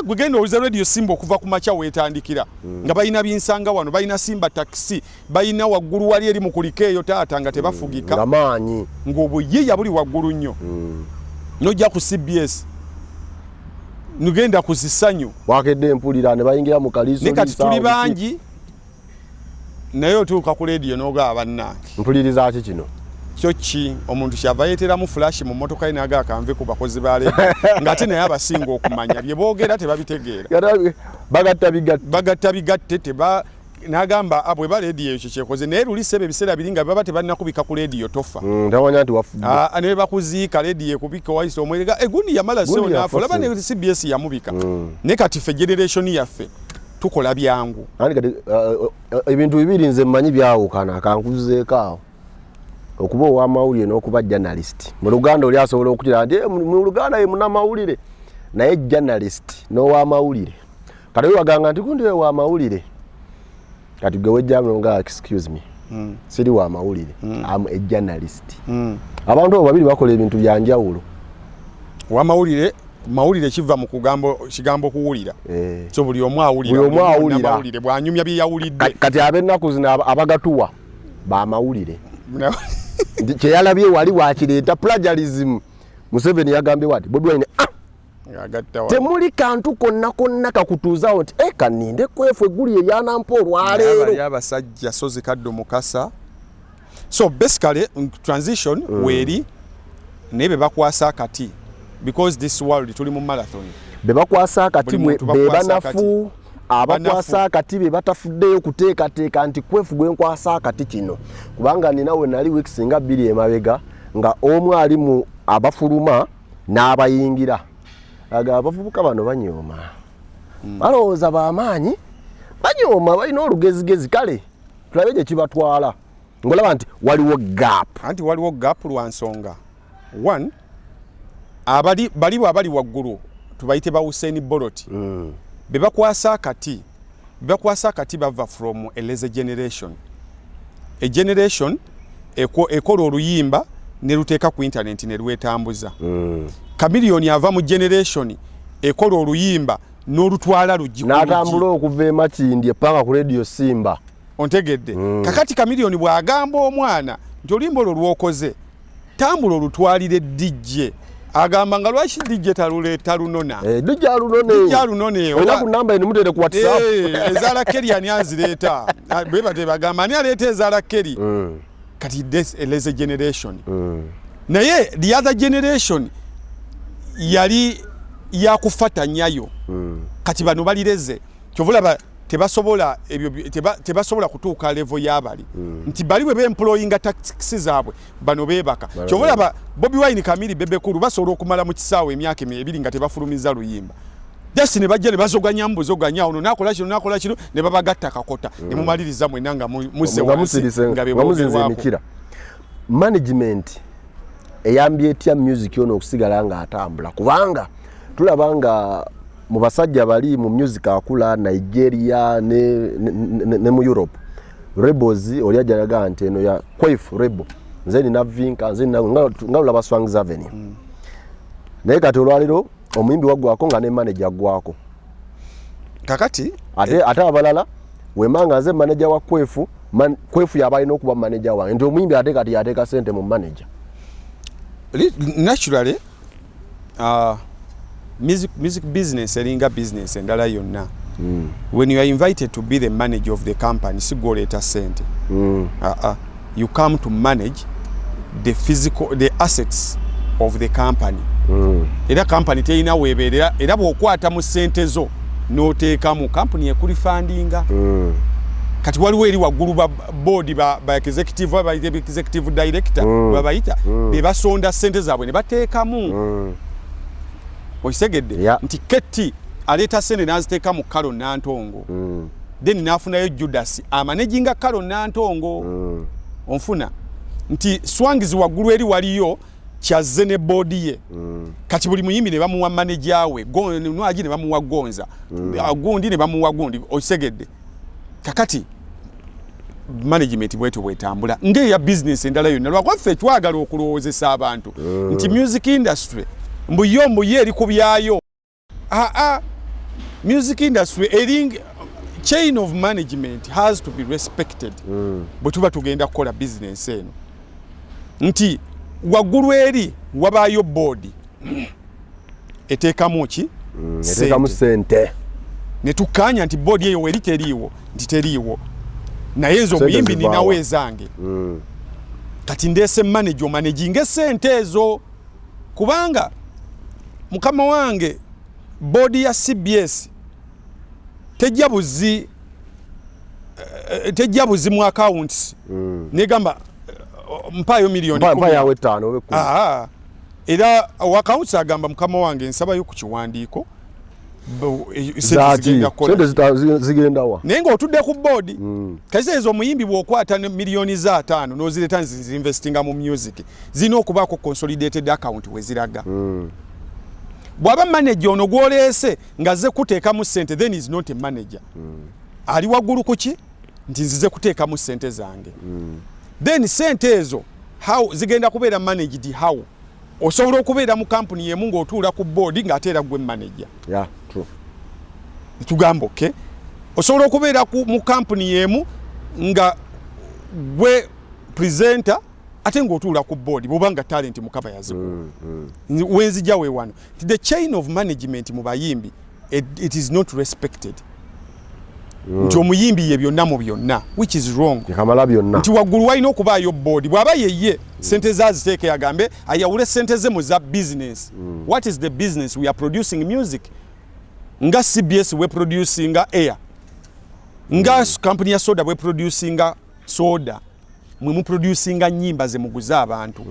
gwegenda owuliza radio Simba okuva ku makya weetandikira nga balina binsanga wano balina Simba taxi balina waggulu wali eri mu kulikeeyo taata nga tebafugika ngamaanyi ng'obuyiya buli waggulu nnyo nojja ku CBS nugenda ku Zisanyu wakedde empulira ne bayingira mu kalizo ne kati tuli bangi naye otuuka ku radio n'ogaba bannange mpuliriza ki kino Chochi omuntu kyava yeteramu flash mu motoka inaga akanve ku bakozi ba radio ngate naye abasinga okumanya bye boogera tebabitegeera bagatta bigatte teba nagamba abwe ba radio ekyo kyekoze naye luli sebe biseera biringa baba tebalina kubika ku radio tofa ndawanya nti wafu ne bakuziika radio kubika waiso omwerega egundi yamala seo nafu laba ne CBS yamubika ne kati fe generation yaffe tukola byangu ani kati ebintu bibiri nze mmanyi byawukana akankuzeekaawo okuba ow'amawulire n'okuba journalist mu Luganda oli asobola okutira nti mu Luganda ye munnamawulire naye journalist n'ow'amawulire kati waganga nti kundi w'amawulire kati gwe wejjamu nga excuse me siri w'amawulire am a journalist abantu abo babiri bakola ebintu byanjawulo mawulire kiva mu kigambo kuwulira so buli omu awulira bwanyumya byeyawulidde kati ab'ennaku zino abagatuwa bamawulire kyeyalabye wali wakireeta plagiarism Museveni yagambye wati Bobi Wine temuli kantu konna kakutuuzaawo nti kaninde Kwef egguli eryanampa olwaleero yabasajja sozi kaddo mukasa so basically transition weeri naye bebakwasa akati because this world tuli mu marathon bebakwasa akati bebanafu abakwasa akati be batafuddeyo kuteekateeka nti Kwef gwenkwasa akati kino kubanga ninawe nali weeks nga 2 emabega nga omu ali mu abafuluma n'abayingira aga abavubuka bano banyooma balowooza bamaanyi banyooma balina olugezigezi kale tulabe gye kibatwala ngolaba nti waliwo gap lwa nsonga one bali waggulu tubayite ba Hussein Boloti bebakwasa akati bava from a lazy generation ekola oluyimba ne luteeka ku internet ne lwetambuza Chameleone ava mu generation ekola oluyimba n'olutwala lugikulu n'atambula okuva e Makindye paka ku radio Simba ontegedde kakati Chameleone bw'agamba omwana nti oluyimba olwo lwokoze tambula olutwalire DJ agamba nga lwaki DJ taluleeta lunona DJ alunone ola ku namba eno mutere ku WhatsApp ezala Kelly ani azireeta bwe bagamba ani aleeta ezala Kelly kati this a lazy generation naye the other generation yali yakufata nyayo kati bano balireze kyovula tebasobola kutuuka level yabali nti bali we employing taxes zaabwe bano bebaka kyovula Bobi Wine Kamili bebekulu basobola okumala mu kisaawe emyaka 2 nga tebafulumiza luyimba desi ne bajja ne bazoganya mbuzoganya ono nakola kino ne babagatta kakota ne mumaliriza mwenna nga muzze nga bemuzinze emikira management eyambye etya music ono okusigala nga atambula kubanga tulabanga mu basajja bali mu music akula Nigeria ne mu Europe rebels oli ajalaga nti eno ya Kwef rebel nzeni na vinka nzeni nga ulaba Swangz Avenue naye kati olwaliro omuyimbi waggwako nga ne manager gwako kakati ate abalala wemanga nze manager wa Kwef yabalina okuba manager wange nti omuyimbi ate kati yateeka sente mu manager naturally music business eringa business endala yonna when you are invited to be the manager of the company sigoleta sente you come to manage the assets of the company era company teina weberera era bwokwata mu sente zo noteeka mu company ekulifandinga kati waliwo eri waggulu ba board ba executive ba executive director babayita bebasonda sente zaabwe ne bateekamu oisegedde nti Keti aleta sente naziteeka mu Kalo Nantongo then nafunayo Judas amanejinga Kalo Nantongo onfuna nti Swangz waggulu eri waliyo kyazze ne board ye kati buli muyimbi ne bamuwa manager we nwaji ne bamuwa Gonza gundi ne bamuwa gundi oisegedde kakati management bwetu bwetambula nge ya business endala yonna lwakwafe twagala okulowoozesa abantu nti music industry mbuyo eri kubyayo music industry ering chain of management has to be respected bwe tuba tugenda kukola business eno nti waggulu eri wabayo board eteekamu ki sente ne tukanya nti board eyo weri teriiwo nti teriiwo naye nzo muyimbi ninawe ezange kati ndese manager managing sente ezo kubanga mukama wange body ya CBS tejabuzi mu accounts negamba mpayo milioni 10 mpayo yawe 5 obe 10 era accounts agamba mukama wange nsaba yo ku kiwandiiko sente zigenda wa nengo otudde ku board kaze ezo muyimbi bwokwata milioni za 5 nozireta investinga mu music zino okubako consolidated account weziraga bwaba manager ono gwolese ngaze kuteeka mu sente then is not a manager ali wagulu kuki nti nzize kuteeka mu sente zange then sente ezo how zigenda kubeera managed how osobola okubeera mu company yemu ng'otuula ku board ng'ateera gwe manager yeah true tugamba okay osobola okubeera mu company yemu nga gwe presenter ate ng'otuula ku board bw'obanga talent mukaba yazikuwa wenzija we wano the chain of management mu bayimbi it is not respected nti omuyimbi ye byonna mu byonna which is wrong kamala byonna nti waggulu walina okubaayo board bw'aba yeye sente zaziteeke yagambe ayawule sente ze mu za business what is the business we are producing music nga CBS we producing air nga company ya soda we producing soda mwe producing nyimba ze muguza abantu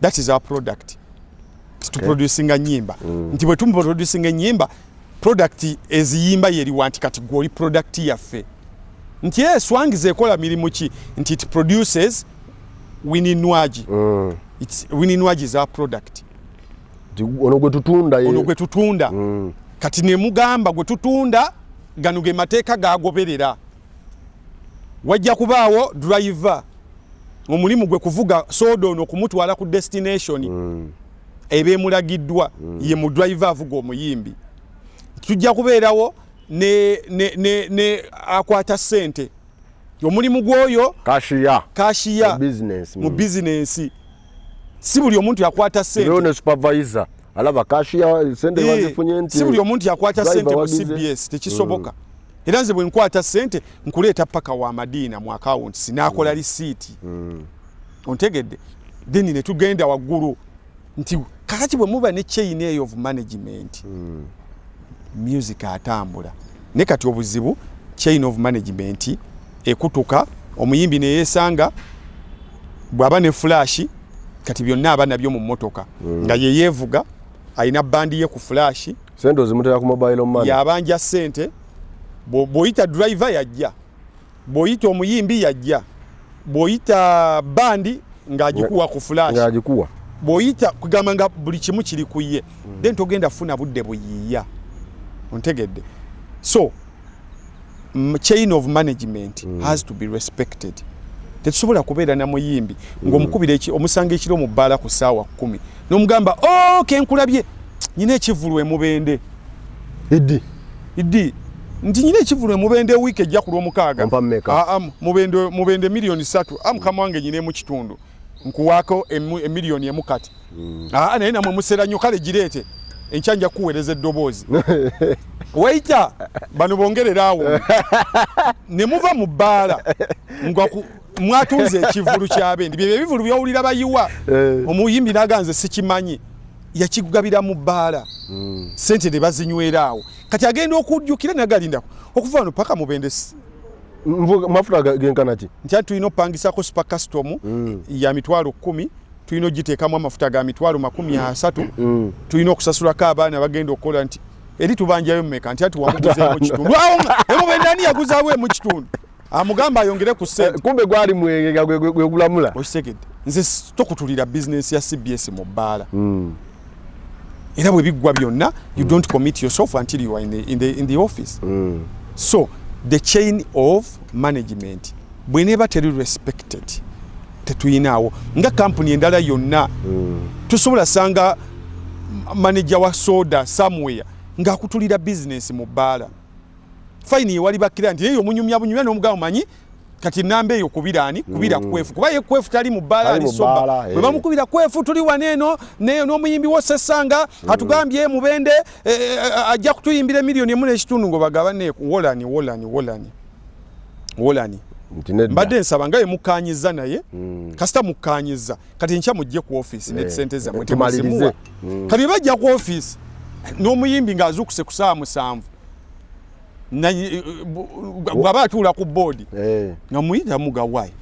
that is our product to producing nyimba nti bwe producing nyimba product eziyimba yeri wanti category product yaffe nti eswangize ekola mirimu ki nti it produces wininwaji wininwaji is our product ono gwe tutunda kati ne mugamba gwe tutunda ganuge mateeka gagoberera wajja kubaawo driver omulimu gwe kuvuga sodo no kumutwala ku destination ebe mulagiddwa ye mu driver avuga omuyimbi tujja kubeerawo ne akwata sente omulimu gwoyo kashiya mu business si buli omuntu yakwata sente ne supervisor alaba kashiya sente wazifunye nti si buli omuntu yakwata sente mu CBS tekisoboka era nze bwe nkwata sente nkuleeta paka wa Madina mu account sinakola receipt ontegedde then ne tugenda waggulu nti kakati bwe muba ne chain of management music atambula ne kati obuzibu chain of management ekutuka omuyimbi ne yesanga bwaba ne flash kati byonna abana byo mu motoka nga yeyevuga aina bandi ye ku flash sente zimutera ku mobile money yabanja sente boyita driver yajja boyita omuyimbi yajja boyita bandi ngajikuwa ku flash ngajikuwa boyita kugamba nga buli kimu kiri kuye then togenda funa budde buyiya ontegedde so chain of management has to be respected tetusobola kubeera na muyimbi ng'omukubira omusanga ekiro mu bbaala ku ssaawa 10 n'omugamba kenkulabye nyina ekivulu emubende iddi nti nyina ekivulu emubende wiiki ejja ku lw'omukaaga mubende milioni 3 mukama wange nyina mu kitundu nkuwaako emiliyoni emu kati naye namwe musera nnyo kale gireete enkyanja kuweereza eddoboozi waita bano bongerera awo ne muva mu bbaala mwatunze ekivulu kyabendi bye bivulu byowulira bayiwa omuyimbi naganze sikimanyi yakigabira mu bbaala sente ne bazinywera awo kati agenda okujjukira nagalindako okuva wano paka mubende mafuta genkana ki nti tulina opangisako super custom ya mitwalo 10 tulina ogiteekamu amafuta ga mitwalo 30 tulina okusasulako abaana bagenda okukola nti eri tubanjayo mmeka nti ati wamuguzeemu kitundu emubendani yaguzaawo mu kitundu amugamba ayongere ku sente kumbe gwali mwenge gwe gulamula okitegedde nze tokutulira business ya CBS mu bbaala era bwe biggwa byonna you don't commit yourself until you are in the office so the chain of management bweneba teri respected tetuyinaawo nga company endala yonna tusobola sanga manager wa soda somewhere ng'akutulira business mu bbaala fine yewali bakira nti eyo munyumya n'omugabo manyi kati namba eyo kubirani kubira Kwef kuba ye Kwef tali mu bbaala alisoba bwe bamukubira Kwef tuli waneeno n'omuyimbi wosesanga atugambye mubende ajja kutuyimbira miliyoni emu n'ekitundu ngo bagabane wolani mbadde nsaba nga ye mukanyiza naye kasita mukanyiza kati ncha mujje ku office ne sente za mwetemalirize kati bajja ku office n'omuyimbi ng'azukuse ku saa 7 na bwaba atula ku board nga muyita mugawai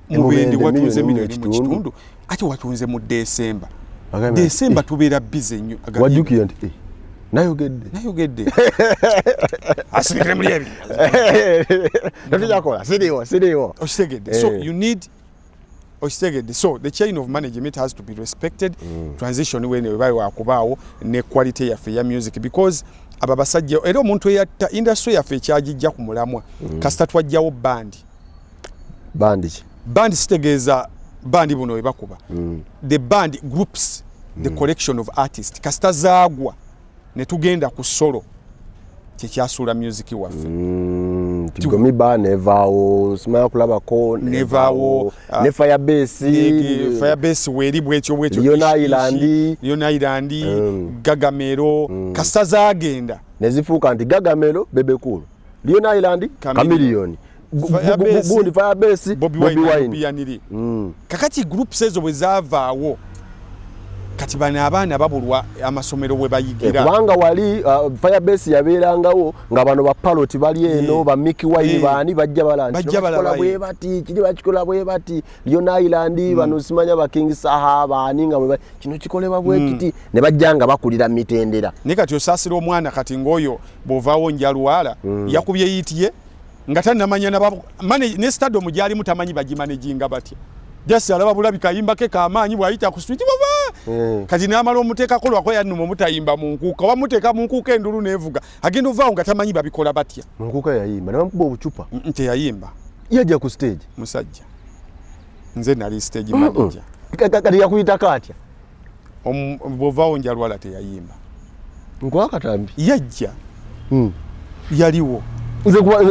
mubende watuze milioni mu kitundu ati watunze mu December tubeera busy nnyo wajjukira nti nayogedde asirikire muri ebi ntijakola siriwo ostegedde so you need ostegedde so the chain of management has to be respected transition when bayo akubaawo ne quality yaffe ya music because aba basajja era omuntu eyatta industry yaffe ekyagijja ku mulamwa kasita twajjawo band sitegeeza bandi buno webakuba the band groups the collection of artists kasita zaagwa ne tugenda ku solo kyekyasuula music waffe tigomi ba nevaawo simaya kulabako nevaawo ne firebase weri bwekyo Lion Island Gagamero kasita zaagenda nezifuuka nti Gagamero bebekulu Lion Island Chameleone Firebase Bobby Wine kakati groups ezo bwe zaavaawo kati bana abaana babulwa amasomero we bayigira kubanga wali Firebase yabeerangawo nga bano ba Parrot bali eno ba Mickey Wine baani bajja bakikola bwe bati Lion Island bano simanya ba King Saha baani nga kino kikolebwa bwe kiti ne bajjanga bakulira mitendera ne kati osasira omwana kati ngoyo bovaawo njalwala yakubye yitiye nga tanamanya na babu ne stadium gyali mutamanyi bagimanejinga batya just alaba bulabi kayimba ke kamanyi bwayita ku street bava kati namalo muteka kolwa ko yanno mutayimba mu nkuka wamuteka mu nkuka endulu nevuga agenda ovaawo nga tamanyi babikola batya mu nkuka yayimba na bamukuba obucupa nte yayimba yaja ku stage musajja nze nali stage manager kati yakuyita katya bovaawo njalwala te yayimba nkwa katambi yajja yaliwo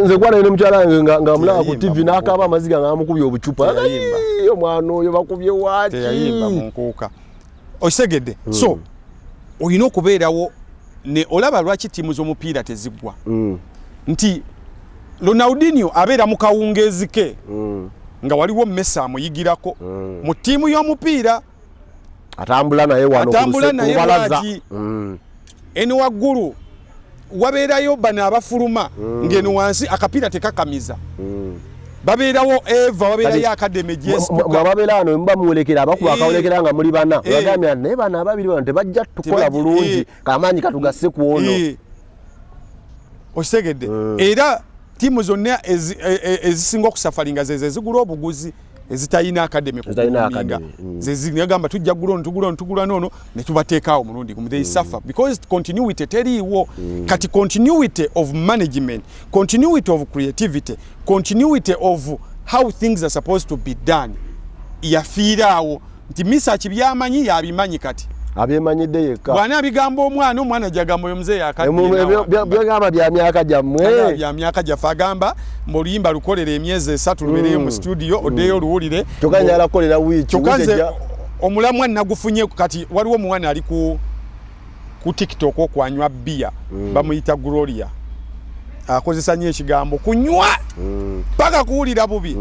nze kwana ino mchala nga mulaba ku TV nakaba amaziga nga amukubye obucupa yo mwana oyo bakubye waki yayimba mu nkuuka osegedde so oyina okubeerawo ne olaba lwaki tiimu z'omupiira tezigwa nti Ronaldinho abeera mu kawungeezi ke nga waliwo Messi amuyigirako mu tiimu y'omupiira atambula naye wano kubalaza eno waggulu wabeerayo bano abafuluma ngeno wansi akapiira tekakamiza babeerawo Eva wabeerayo akademe babeera ano mba muwolekera abakuba akawolekera nga muli bana bagambye naye bano ababiri bano tebajja tukola bulungi kamaanyi katugase ku ono osegedde era tiimu zonna ezisinga okusafalinga zezigula obuguzi ezitayina akademe kuminga zezigamba tujja tugula nono ne tubateekaawo mulundi gumu they suffer because continuity teriiwo kati continuity of management, continuity of creativity, continuity of how things are supposed to be done yafiiraawo nti Misaki byamanyi yabimanyi kati abyemanyidde yekka bwana bigamba omwana jagamba oyo muzee byagamba bya myaka jammwe bya myaka jafa agamba mbuliyimba lukolera emyezi 3 lubereyo mu studio odeyo luwulire tokanyala kolera wiiki omulamwa nagufunye kati waliwo omwana ali ku TikTok okwanywa bia bamuyita Gloria akozesa nnyo ekigambo kunywa paka kuwulira bubi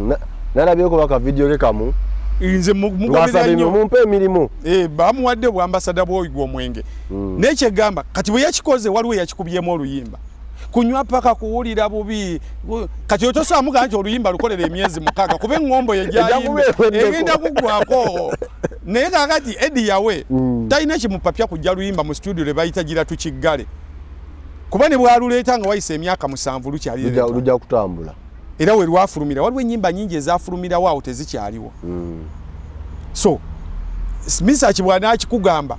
nalabyeko baka video lekamu inze mugobera nnyo mumpe emirimu bamuwadde bwambasada bw'oyigwa omwenge n'ekyegamba kati bwe yakikoze waliwo yakikubyemu oluyimba kunywa paka kuwulira bubi kati otosaamuga nti oluyimba lukolera emyezi 6 kuba eŋŋombo yegyayimba egenda kuggwako naye kakati Eddie yawe talina kimupapya kujja luyimba mu studio lwe bayita gira tukiggale kuba ne bwaluleeta nga wayisa emyaka 7 lujja kutambula era we lwafulumira waliwo ennyimba nyingi ezafulumira waawo tezikyaliwo so Misaki bw'anaakikugamba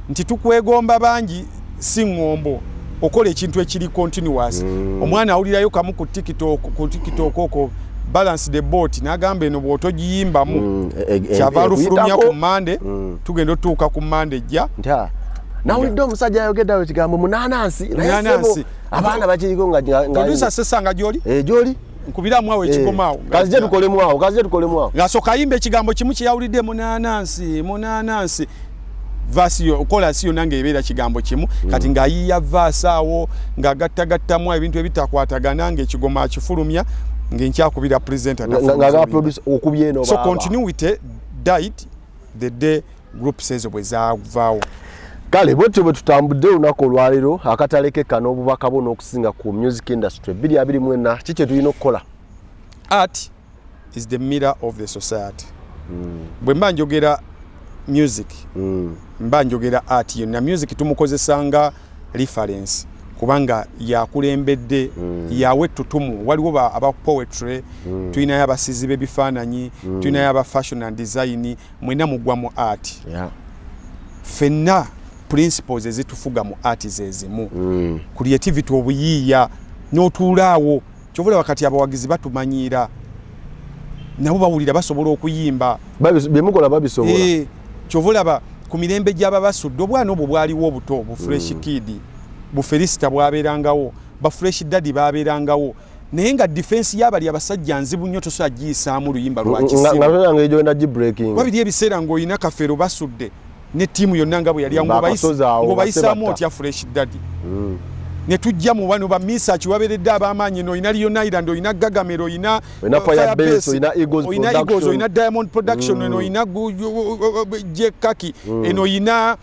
nti tukwegomba bangi si ŋŋombo okola ekintu ekiri continuous omwana awulirayo kamu ku TikTok oko balance the boat n'agamba eno bw'otogiyimbamu kyava lufulumya ku Mande tugenda otuuka ku Mande jja nawulidde omusajja ayogeddawo ekigambo munanansi abaana bakiriko nga producer sesanga gyoli gyoli nkubiramu awo ekikomaawo kazije tukolemu ng'asooka ayimba ekigambo kimu kye yawulidde munanansi vasi yo okolasi yonna ng'ebeera kigambo kimu kati ng'ayiya vaasi awo ng'agattagattamu ebintu ebitakwatagana ng'ekigoma akifulumya ngenkyakubira presenter nga producer okubye no so continuity died the day group says bwe zaavaawo. Kale bwetyo bwe tutambudde olunaku olwaleero akatalekeka n'obubaka bwo n'okusinga ku music industry 2024 kiki tulina okukola? Art is the mirror of the society. Bwe mba njogera music mba njogera art yonna. Music tumukozesanga reference kubanga yakulembedde yawe tutumu. Waliwo aba poetry, tulina abasizi b'ebifaananyi, tulina aba fashion and design, mwena mugwa mu art. Fenna principles ezitufuga mu art zezimu. Creativity obuyiiya n'otuulaawo kyovula wakati abawagizi batumanyiira nabo bawulira basobola okuyimba bemukola babisobola kyovula ku mirembe gy'aba basudde obwana obwo bwaliwo obuto bu fresh kid bu Felicita bwabeerangawo ba fresh daddy baabeerangawo naye nga defense y'abali abasajja nzibu nnyo tosobola giyisaamu luyimba lwa kisimu nga ejo energy breaking wabiri ebiseera ng'olina kafeero basudde ne tiimu yonna nga bwe yali ng'obayisaamu otya fresh daddy ne tujja mu bano ba Misachi waberedde ab'amaanyi no ina Lion Island ina Gagamero ina Firebase ina Eagles ina Diamond Production no ina Jekaki eno ina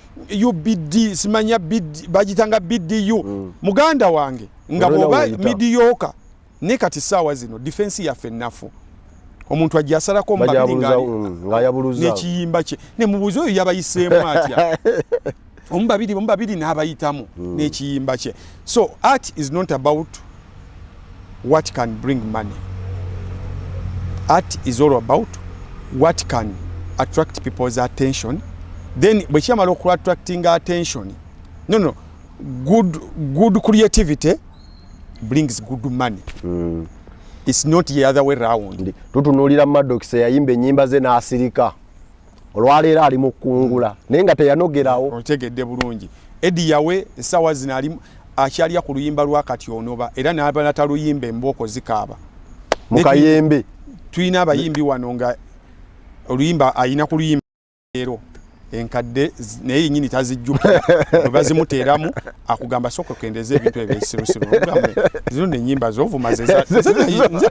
UBD simanya bid bagitanga BDU muganda wange nga boba midioka ne kati sawa zino defense ya fenafu omuntu ajasalako mbabinga ngayabuluza ne kiyimba kye ne mubuzo yabayiseemu atya Ombabiri n'abayitamu n'ekiyimba kye. So art is not about what can bring money. Art is all about what can attract people's attention. Then bwe kyamala attracting attention. No. Good creativity brings good money. It's not the other way around. Tutunuulira Maddox yayimba ennyimba ze n'asirika. Olwaleero ali mu kungula naye nga teyanogerawo otegedde bulungi Eddie yawe esawa zino ali akyalya ku luyimba lwa Katyonoba era n'abanata luyimba embooko zikaaba mu kayembe tulina abayimbi wano nga oluyimba ayina ku luyimba leero enkadde naye nyini tazijjukira bwe bazimuteeramu akugamba soko kendeze ebintu ebyesirusiru zino n'ennyimba z'ovuma nze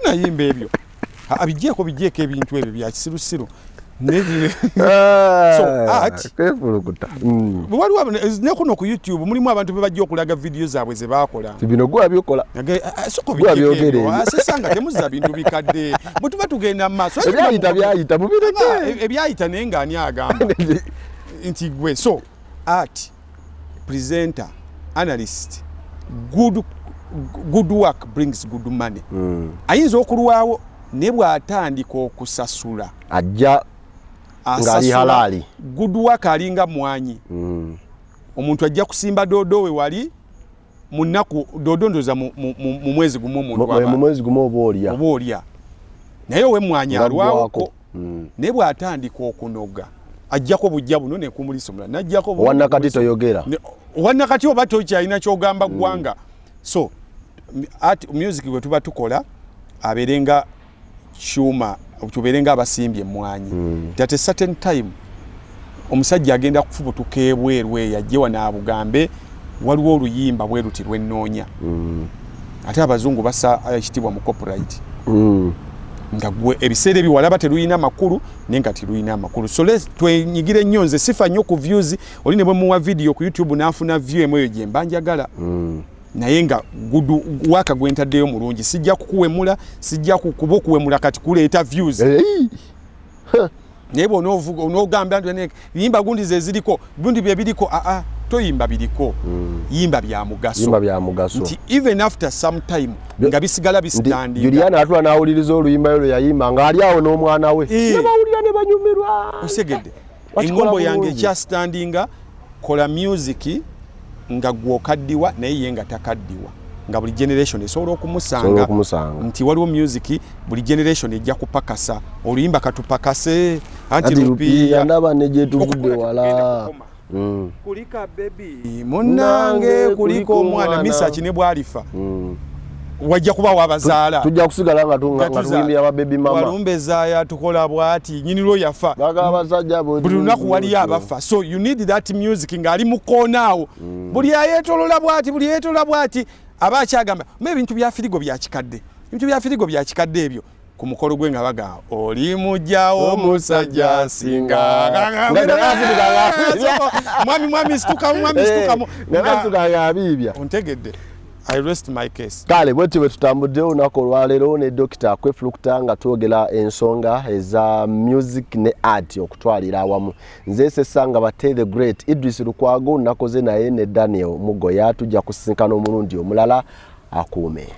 nayimba ebyo abigyeko ebintu ebyo bya kisirusiru so art waliwo nekuno ku YouTube mulimu abantu bebajja okulaga video zaabwe ze baakola bino gwa byokola soko byogere asesanga temuza bintu bikadde bwe tuba tugenda mu maaso byayita mubireke ebyayita naye nga ani agamba nti gwe so art presenter analyst good work brings good money ayinza okulwawo ne bw'atandika okusasula ajja ngali halali good work alinga mwanyi omuntu ajja kusimba dodo we wali munaku dodo ndoza mu mwezi gumu mu mwezi gumu obolya naye we mwanyi alwako ne bw'atandika okunoga ajjako bujja buno ne kumulisomula najjako wanakati toyogera wanakati oba tokyalina kyogamba gwanga so art music we tuba tukola aberenga chuma tuberenga abasimbye mwanyi at a certain time omusajja agenda kufubutuka ebwerwe yajjewa n'abugambe waliwo oluyimba bwe ruti lwennoonya ate abazungu basa ekitibwa mu copyright nga gwe ebiseera ebiwalaba teruyina makulu nenga teruyina makulu so twenyigire nnyo nze sifa nnyo ku views oli ne bwe muwa video ku YouTube n'afuna view emweyo gye mbanjagala naye nga gudu waka gwentaddeyo mulungi sijja kukuwemula sijja kukuba okuwemula kati kuleeta views naye onogamba yimba gundi ze ziriko gundi bye biriko toyimba biriko yimba bya mugaso nti even after some time nga bisigala bisitandinga Juliana atula nawuliriza oluyimba lwe yayimba nga ali awo n'omwana we ne bawulira ne banyumirwa osegedde engombo yange kya standinga kola music nga gwokaddiwa naye ye nga takaddiwa nga buli generation esobola okumusanga nti waliwo music buli generation ejja kupakasa oluyimba katupakase anti rupiya ndaba neje tuvudde wala kulika baby munange kuliko omwana Misachi ne bwalifa wajja kuba wabazaala tujja kusigala nga tuyimbira aba baby mama walumbeza ya tukola bwati nyiniro yafa baga abasajja bodi buli lunaku wali abafa so you need that music ngali mukonaawo buli ayetolola bwati abakyagamba ebintu bya firigo bya kikadde ebintu bya firigo bya kikadde ebyo ku mukolo gwe nga baga oli mujjawo musajja singa mwami situka ontegedde. I rest my case. Kale bwetyo betutambudde olunaku olwaleero ne Dr. Kwef nga twogera ensonga eza music ne art okutwalira awamu. Nze Sesanga Bate the Great Idris Lukwago nakoze naye ne Daniel Mugoya tujja kusisinkana omulundi omulala akuume.